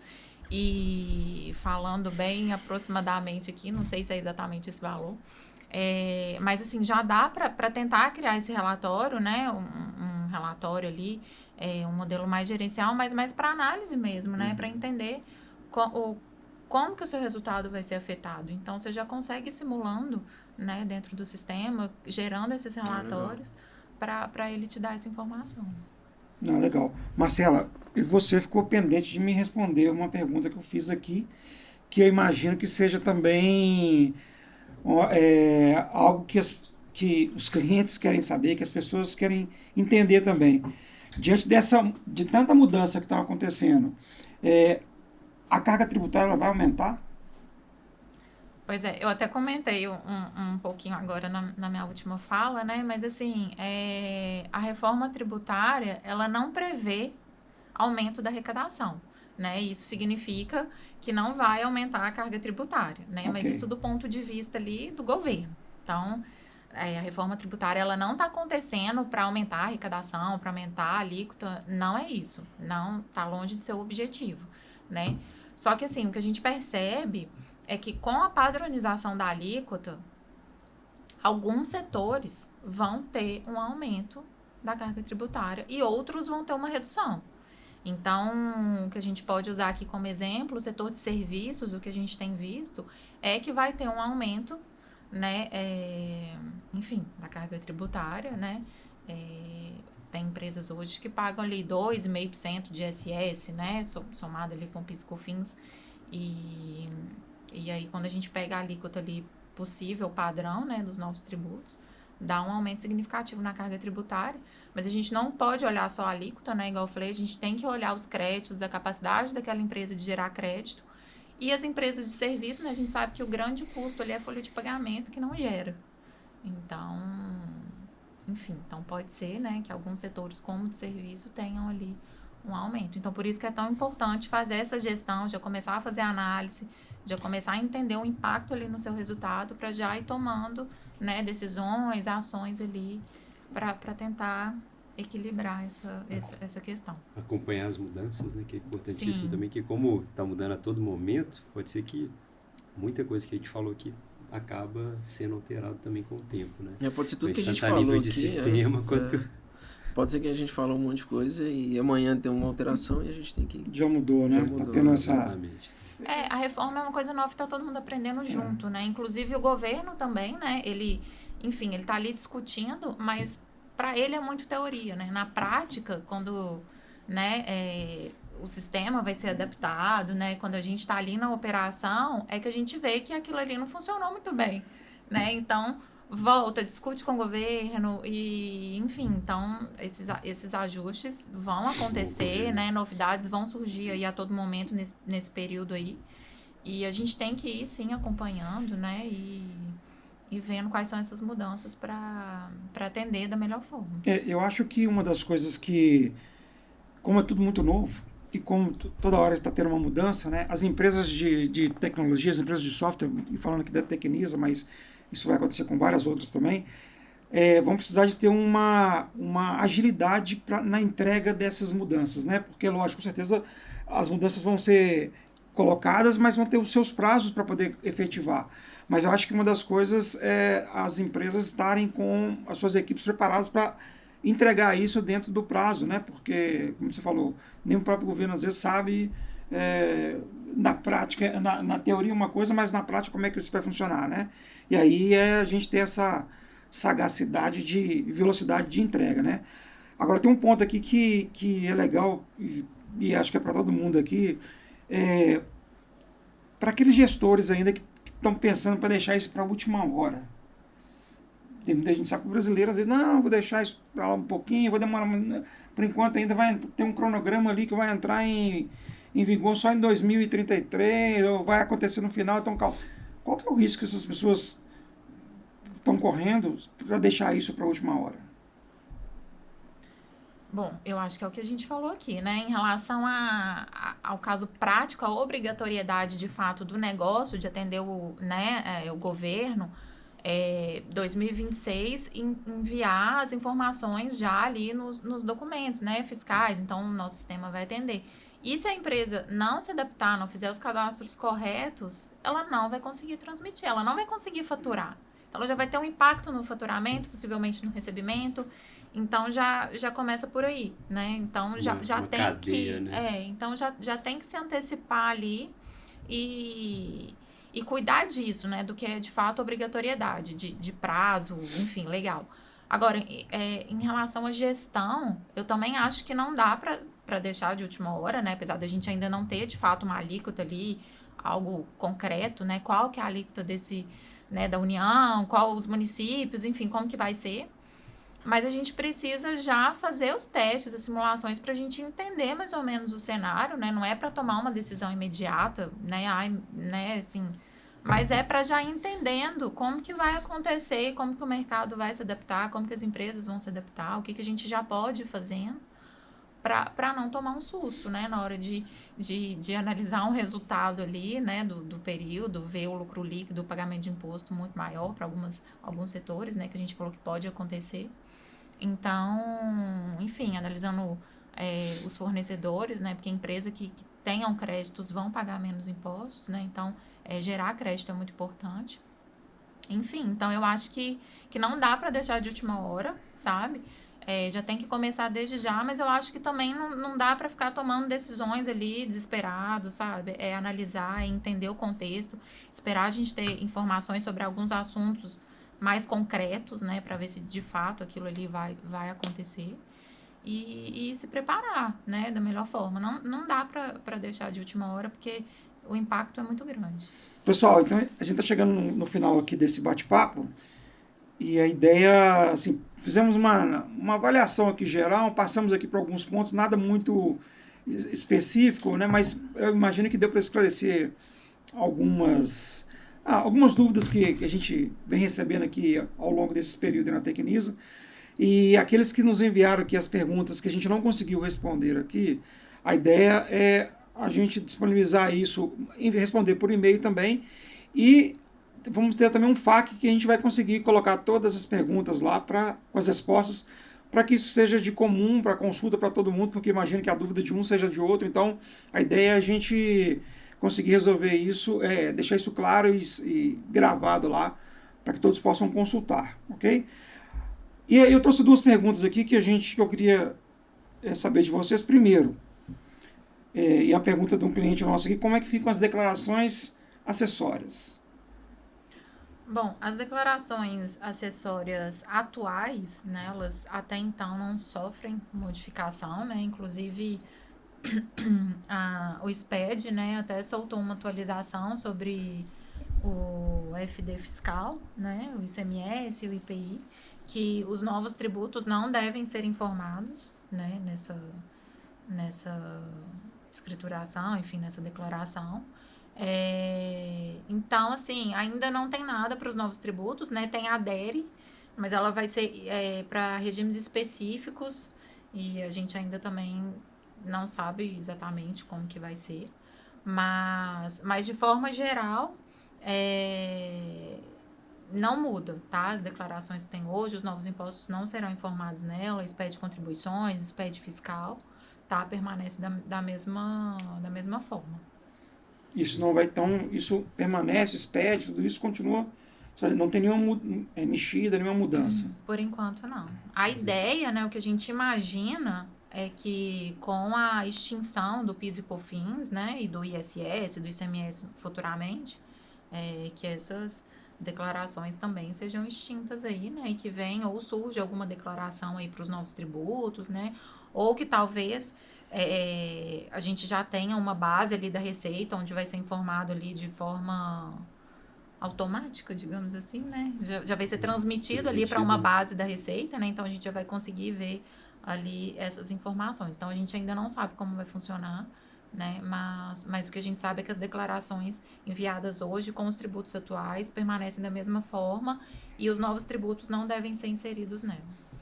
Speaker 4: E falando bem aproximadamente aqui, não sei se é exatamente esse valor, mas assim, já dá para tentar criar esse relatório, né? Um relatório ali, um modelo mais gerencial, mas mais para análise mesmo, né? Para entender como que o seu resultado vai ser afetado. Então, você já consegue ir simulando, né, dentro do sistema, gerando esses relatórios para ele te dar essa informação.
Speaker 1: Não, legal. Marcela, e você ficou pendente de me responder uma pergunta que eu fiz aqui, que eu imagino que seja também algo que os clientes querem saber, que as pessoas querem entender também. Diante de tanta mudança que está acontecendo, a carga tributária ela vai aumentar?
Speaker 4: Pois é, eu até comentei um pouquinho agora na minha última fala, né? Mas, assim, a reforma tributária, ela não prevê aumento da arrecadação, né? Isso significa que não vai aumentar a carga tributária, né?
Speaker 1: Okay.
Speaker 4: Mas isso do ponto de vista ali do governo. Então, a reforma tributária, ela não está acontecendo para aumentar a arrecadação, para aumentar a alíquota, não é isso. Não, está longe de ser o objetivo, né? Só que, assim, o que a gente percebe é que com a padronização da alíquota, alguns setores vão ter um aumento da carga tributária e outros vão ter uma redução. Então, o que a gente pode usar aqui como exemplo, o setor de serviços, o que a gente tem visto é que vai ter um aumento, né, enfim, da carga tributária, né? Tem empresas hoje que pagam ali 2,5% de ISS, né, somado ali com PIS e COFINS, e aí, quando a gente pega a alíquota ali possível, padrão, né, dos novos tributos, dá um aumento significativo na carga tributária, mas a gente não pode olhar só a alíquota, né, igual eu falei, a gente tem que olhar os créditos, a capacidade daquela empresa de gerar crédito, e as empresas de serviço, né, a gente sabe que o grande custo ali é a folha de pagamento que não gera. Então, enfim, então pode ser, né, que alguns setores como de serviço tenham ali um aumento. Então, por isso que é tão importante fazer essa gestão, já começar a fazer análise, já começar a entender o impacto ali no seu resultado para já ir tomando, né, decisões, ações ali para tentar equilibrar essa questão.
Speaker 3: Acompanhar as mudanças, né, que é importantíssimo.
Speaker 4: Sim.
Speaker 3: Também, que como está mudando a todo momento, pode ser que muita coisa que a gente falou aqui acaba sendo alterado também com o tempo, né?
Speaker 2: Pode ser tudo
Speaker 3: Mas
Speaker 2: que a gente
Speaker 3: tanto a
Speaker 2: falou
Speaker 3: nível
Speaker 2: aqui,
Speaker 3: de sistema quanto...
Speaker 2: Pode ser que a gente falou um monte de coisa e amanhã tem uma alteração e a gente tem que...
Speaker 1: Já mudou, né?
Speaker 2: Já mudou,
Speaker 1: tá tendo essa...
Speaker 3: Exatamente.
Speaker 4: A reforma é uma coisa nova e está todo mundo aprendendo junto, né? Inclusive o governo também, né? Ele está ali discutindo, mas para ele é muito teoria, né? Na prática, quando, né, o sistema vai ser adaptado, né? Quando a gente está ali na operação, é que a gente vê que aquilo ali não funcionou muito bem, né? Então, volta, discute com o governo e, enfim, então, esses ajustes vão acontecer, né? Novidades vão surgir aí a todo momento nesse período aí. E a gente tem que ir, sim, acompanhando, né? e vendo quais são essas mudanças para atender da melhor forma.
Speaker 1: Eu acho que uma das coisas que, como é tudo muito novo, e como toda hora está tendo uma mudança, né, as empresas de tecnologia, as empresas de software, e falando aqui da Tecnisa, mas isso vai acontecer com várias outras também, vão precisar de ter uma agilidade na entrega dessas mudanças, né? Porque, lógico, com certeza as mudanças vão ser colocadas, mas vão ter os seus prazos para poder efetivar. Mas eu acho que uma das coisas é as empresas estarem com as suas equipes preparadas para entregar isso dentro do prazo, né? Porque, como você falou, nem o próprio governo às vezes sabe, na prática, na teoria uma coisa, mas na prática como é que isso vai funcionar, né? E aí a gente tem essa sagacidade de velocidade de entrega, né? Agora tem um ponto aqui que é legal e acho que é para todo mundo aqui, para aqueles gestores ainda que estão pensando para deixar isso para a última hora. Tem muita gente, sabe que o brasileiro às vezes, não, vou deixar isso para lá um pouquinho, vou demorar, por enquanto ainda vai ter um cronograma ali que vai entrar em vigor só em 2033, ou vai acontecer no final, então calma. Qual que é o risco que essas pessoas estão correndo para deixar isso para a última hora?
Speaker 4: Bom, eu acho que é o que a gente falou aqui, né? Em relação ao caso prático, a obrigatoriedade de fato do negócio de atender o governo, 2026 enviar as informações já ali nos documentos, né, fiscais, então o nosso sistema vai atender. E se a empresa não se adaptar, não fizer os cadastros corretos, ela não vai conseguir transmitir, ela não vai conseguir faturar. Então, ela já vai ter um impacto no faturamento, possivelmente no recebimento. Então, já começa por aí, né? Então, já tem
Speaker 3: cadeia,
Speaker 4: que...
Speaker 3: né?
Speaker 4: Então, já tem que se antecipar ali e cuidar disso, né? Do que é, de fato, obrigatoriedade, de prazo, enfim, legal. Agora, em relação à gestão, eu também acho que não dá para deixar de última hora, né? Apesar da gente ainda não ter, de fato, uma alíquota ali, algo concreto, né? Qual que é a alíquota da União, qual os municípios, enfim, como que vai ser. Mas a gente precisa já fazer os testes, as simulações, para a gente entender mais ou menos o cenário, né? Não é para tomar uma decisão imediata, né? Assim, mas é para já ir entendendo como que vai acontecer, como que o mercado vai se adaptar, como que as empresas vão se adaptar, o que a gente já pode ir fazendo para não tomar um susto, né? Na hora de analisar um resultado ali, né? Do período, ver o lucro líquido, o pagamento de imposto muito maior para alguns setores, né? Que a gente falou que pode acontecer. Então, enfim, analisando os fornecedores, né? Porque a empresa que tenham créditos vão pagar menos impostos, né? Então, gerar crédito é muito importante. Enfim, então eu acho que não dá para deixar de última hora, sabe? Já tem que começar desde já, mas eu acho que também não dá para ficar tomando decisões ali desesperado, sabe? Analisar, entender o contexto, esperar a gente ter informações sobre alguns assuntos mais concretos, né? Para ver se de fato aquilo ali vai acontecer e se preparar, né? Da melhor forma. Não dá para deixar de última hora, porque o impacto é muito grande.
Speaker 1: Pessoal, então a gente está chegando no final aqui desse bate-papo e a ideia, assim, fizemos uma avaliação aqui geral, passamos aqui por alguns pontos, nada muito específico, né? Mas eu imagino que deu para esclarecer algumas dúvidas que a gente vem recebendo aqui ao longo desse período na Tecnisa. E aqueles que nos enviaram aqui as perguntas que a gente não conseguiu responder aqui, a ideia é a gente disponibilizar isso, responder por e-mail também, e vamos ter também um FAQ que a gente vai conseguir colocar todas as perguntas lá com as respostas, para que isso seja de comum, para consulta para todo mundo, porque imagino que a dúvida de um seja de outro, então a ideia é a gente conseguir resolver isso, deixar isso claro e gravado lá, para que todos possam consultar, ok? E aí eu trouxe duas perguntas aqui que eu queria saber de vocês. Primeiro, e a pergunta de um cliente nosso aqui, como é que ficam as declarações acessórias?
Speaker 4: Bom, as declarações acessórias atuais, né, elas até então não sofrem modificação, né, inclusive o SPED, né, até soltou uma atualização sobre o FD fiscal, né, o ICMS e o IPI, que os novos tributos não devem ser informados, né, nessa escrituração, enfim, nessa declaração. Então, assim, ainda não tem nada para os novos tributos, né? Tem a DERE, mas ela vai ser para regimes específicos e a gente ainda também não sabe exatamente como que vai ser. Mas de forma geral, não muda, tá? As declarações que tem hoje, os novos impostos não serão informados nela, SPED de contribuições, SPED fiscal, tá? Permanece da mesma forma.
Speaker 1: Isso não vai tão, isso permanece, SPED, tudo isso continua, não tem nenhuma mexida, nenhuma mudança.
Speaker 4: Por enquanto, não. A ideia, né, o que a gente imagina é que com a extinção do PIS e COFINS, né, e do ISS, do ICMS futuramente, que essas declarações também sejam extintas aí, né, e que venha ou surge alguma declaração aí para os novos tributos, né, ou que talvez a gente já tenha uma base ali da Receita, onde vai ser informado ali de forma automática, digamos assim, né? Já vai ser transmitido ali para uma base da Receita, né? Então a gente já vai conseguir ver ali essas informações. Então a gente ainda não sabe como vai funcionar, né? Mas o que a gente sabe é que as declarações enviadas hoje com os tributos atuais permanecem da mesma forma e os novos tributos não devem ser inseridos nelas.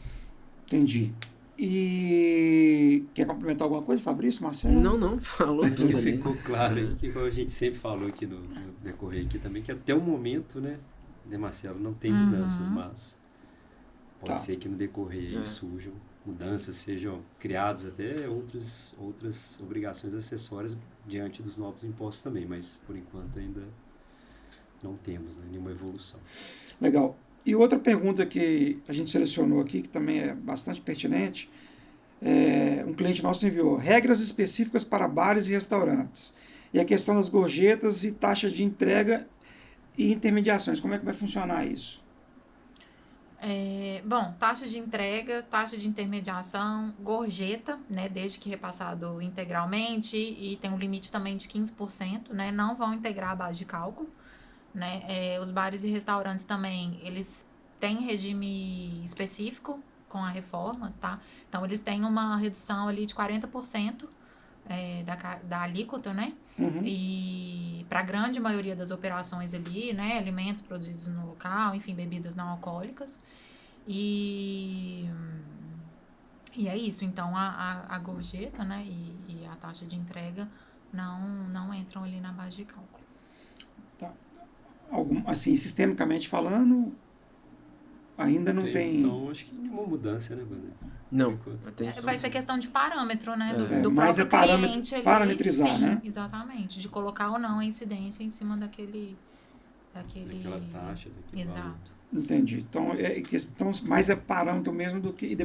Speaker 1: Entendi. E quer complementar alguma coisa, Fabrício, Marcelo?
Speaker 2: Não, falou
Speaker 3: Acho
Speaker 2: tudo
Speaker 3: que
Speaker 2: ali.
Speaker 3: ficou claro aí, que como a gente sempre falou aqui no decorrer aqui também, que até o momento, né, Marcelo, não tem mudanças, mas pode ser que no decorrer aí surjam mudanças, sejam criados até outras obrigações acessórias diante dos novos impostos também, mas por enquanto ainda não temos, né, nenhuma evolução.
Speaker 1: Legal. E outra pergunta que a gente selecionou aqui, que também é bastante pertinente, um cliente nosso enviou regras específicas para bares e restaurantes. E a questão das gorjetas e taxas de entrega e intermediações. Como é que vai funcionar isso?
Speaker 4: Bom, taxa de entrega, taxa de intermediação, gorjeta, né, desde que repassado integralmente, e tem um limite também de 15%, né, não vão integrar a base de cálculo. Né? Os bares e restaurantes também, eles têm regime específico com a reforma, tá? Então, eles têm uma redução ali de 40% da alíquota, né?
Speaker 1: Uhum.
Speaker 4: E para a grande maioria das operações ali, né? Alimentos produzidos no local, enfim, bebidas não alcoólicas. E é isso. Então, a gorjeta, né? E a taxa de entrega não entram ali na base de cálculo.
Speaker 1: Assim, sistemicamente falando, ainda não tem...
Speaker 3: Então, acho que nenhuma mudança, né, Wander?
Speaker 2: Não.
Speaker 4: Vai ser questão de parâmetro, né? Do
Speaker 1: mas
Speaker 4: próprio cliente ali.
Speaker 1: parametrizar,
Speaker 4: sim,
Speaker 1: né?
Speaker 4: Exatamente. De colocar ou não a incidência em cima daquela
Speaker 3: taxa, daquele
Speaker 4: Exato.
Speaker 3: valor.
Speaker 1: Entendi. Então, mais é parâmetro mesmo do que...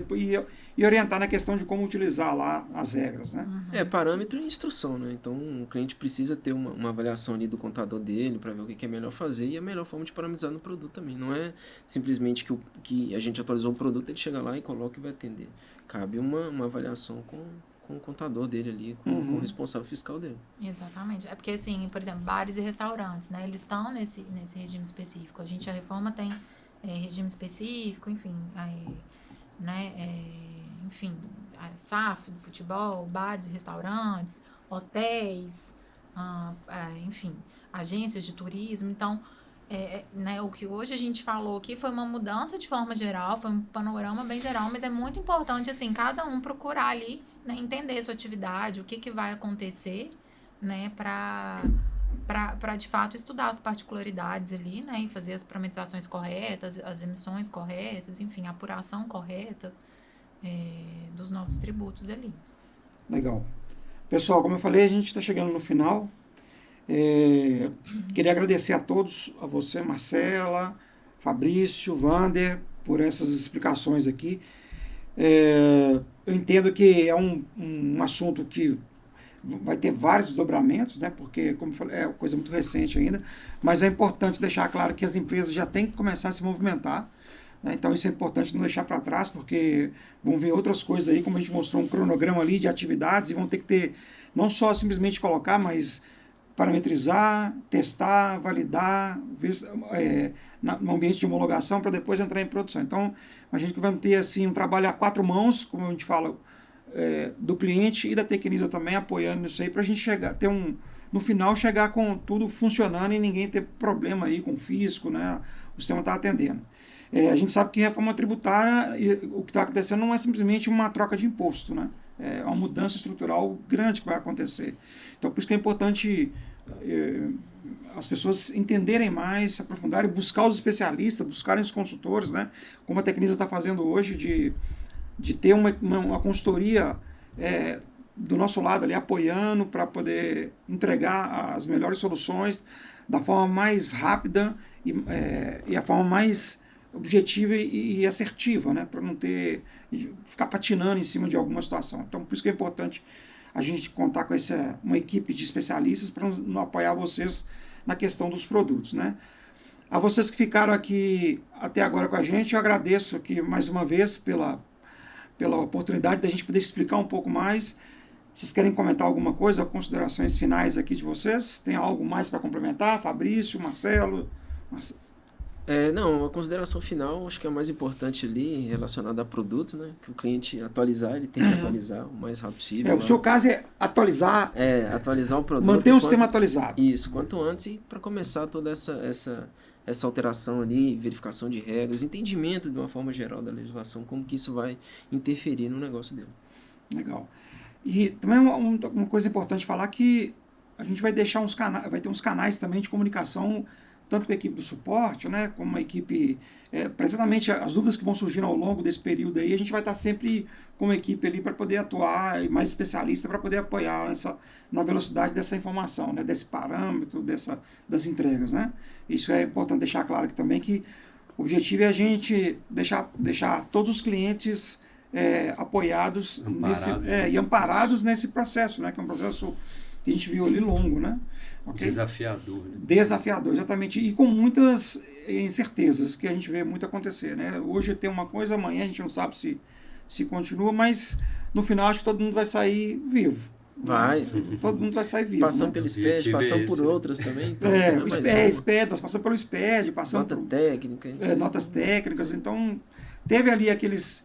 Speaker 1: E orientar na questão de como utilizar lá as regras, né?
Speaker 2: Parâmetro e instrução, né? Então, o cliente precisa ter uma avaliação ali do contador dele para ver o que é melhor fazer e a melhor forma de parametrizar no produto também. Não é simplesmente que a gente atualizou o produto, ele chega lá e coloca e vai atender. Cabe uma avaliação com o contador dele ali, com o responsável fiscal dele.
Speaker 4: Exatamente. É porque, assim, por exemplo, bares e restaurantes, né? Eles estão nesse regime específico. A reforma tem regime específico, enfim, né? Enfim, a SAF do futebol, bares e restaurantes, hotéis, enfim, agências de turismo. Então, né, o que hoje a gente falou aqui foi uma mudança de forma geral, foi um panorama bem geral, mas é muito importante, assim, cada um procurar ali, né, entender sua atividade, o que vai acontecer, né, para de fato estudar as particularidades ali, né, e fazer as parametrizações corretas, as emissões corretas, enfim, a apuração correta dos novos tributos ali.
Speaker 1: Legal. Pessoal, como eu falei, a gente está chegando no final. Queria agradecer a todos, a você, Marcela, Fabrício, Wander, por essas explicações aqui. Eu entendo que é um assunto que vai ter vários desdobramentos, né? Porque, como eu falei, é uma coisa muito recente ainda, mas é importante deixar claro que as empresas já têm que começar a se movimentar, né? Então isso é importante não deixar para trás, porque vão vir outras coisas aí, como a gente mostrou um cronograma ali de atividades, e vão ter que ter, não só simplesmente colocar, mas parametrizar, testar, validar, ver, no ambiente de homologação para depois entrar em produção. Então, a gente vai ter assim, um trabalho a quatro mãos, como a gente fala, do cliente e da Tecnisa também apoiando isso aí, para a gente ter no final chegar com tudo funcionando e ninguém ter problema aí com o fisco, né? O sistema está atendendo. A gente sabe que reforma tributária, o que está acontecendo não é simplesmente uma troca de imposto, né? É uma mudança estrutural grande que vai acontecer. Então, por isso que é importante as pessoas entenderem mais, se aprofundarem, buscar os especialistas, buscarem os consultores, né? Como a Tecnisa está fazendo hoje, de ter uma consultoria do nosso lado ali, apoiando para poder entregar as melhores soluções da forma mais rápida e a forma mais objetiva e assertiva, né? Para não ficar patinando em cima de alguma situação. Então, por isso que é importante a gente contar com uma equipe de especialistas para não apoiar vocês na questão dos produtos, né? A vocês que ficaram aqui até agora com a gente, eu agradeço aqui mais uma vez pela oportunidade da gente poder explicar um pouco mais. Vocês querem comentar alguma coisa, considerações finais aqui de vocês? Tem algo mais para complementar? Fabrício, Marcelo?
Speaker 2: Não, a consideração final, acho que é a mais importante ali, relacionada a produto, né? Que o cliente atualizar, ele tem que atualizar o mais rápido possível.
Speaker 1: O seu caso é atualizar...
Speaker 2: atualizar o produto.
Speaker 1: Manter o sistema atualizado.
Speaker 2: Isso, quanto antes, e para começar toda essa alteração ali, verificação de regras, entendimento de uma forma geral da legislação, como que isso vai interferir no negócio dele.
Speaker 1: Legal. E também uma coisa importante falar que a gente vai deixar vai ter uns canais também de comunicação, tanto com a equipe do suporte, né, como a equipe, precisamente as dúvidas que vão surgindo ao longo desse período aí, a gente vai estar sempre com uma equipe ali para poder atuar, e mais especialista para poder apoiar na velocidade dessa informação, né, desse parâmetro, das entregas, né. Isso é importante deixar claro aqui também, que o objetivo é a gente deixar todos os clientes apoiados e amparados nesse processo, né, que é um processo que a gente viu ali longo, né? Okay?
Speaker 3: Desafiador. Né?
Speaker 1: Desafiador, exatamente. E com muitas incertezas que a gente vê muito acontecer, né? Hoje tem uma coisa, amanhã a gente não sabe se continua, mas no final acho que todo mundo vai sair vivo.
Speaker 2: Vai.
Speaker 1: Todo mundo vai sair vivo.
Speaker 2: Passando
Speaker 1: né?
Speaker 2: pelo SPED, passando por outras também. Então,
Speaker 1: SPED, nós passamos pelo SPED, passando notas técnicas. Então, teve ali aqueles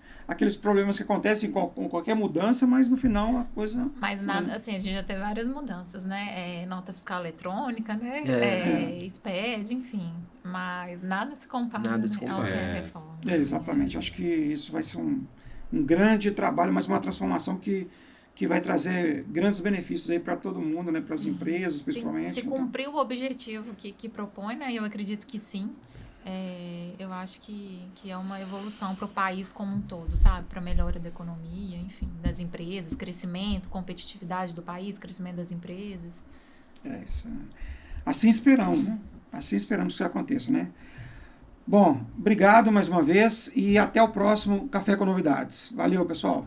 Speaker 1: problemas que acontecem com qualquer mudança, mas no final a coisa...
Speaker 4: Mas nada, assim, a gente já teve várias mudanças, né? Nota fiscal eletrônica, né? SPED, enfim. Mas nada se compara, ao que é a reforma.
Speaker 1: Exatamente. Acho que isso vai ser um grande trabalho, mas uma transformação que vai trazer grandes benefícios aí para todo mundo, né? Para as empresas, principalmente.
Speaker 4: Se cumprir o objetivo que propõe, né? Eu acredito que sim. Eu acho que é uma evolução para o país como um todo, sabe? Para a melhora da economia, enfim, das empresas, crescimento, competitividade do país, crescimento das empresas.
Speaker 1: Isso. Assim esperamos, né? Assim esperamos que isso aconteça, né? Bom, obrigado mais uma vez e até o próximo Café com Novidades. Valeu, pessoal!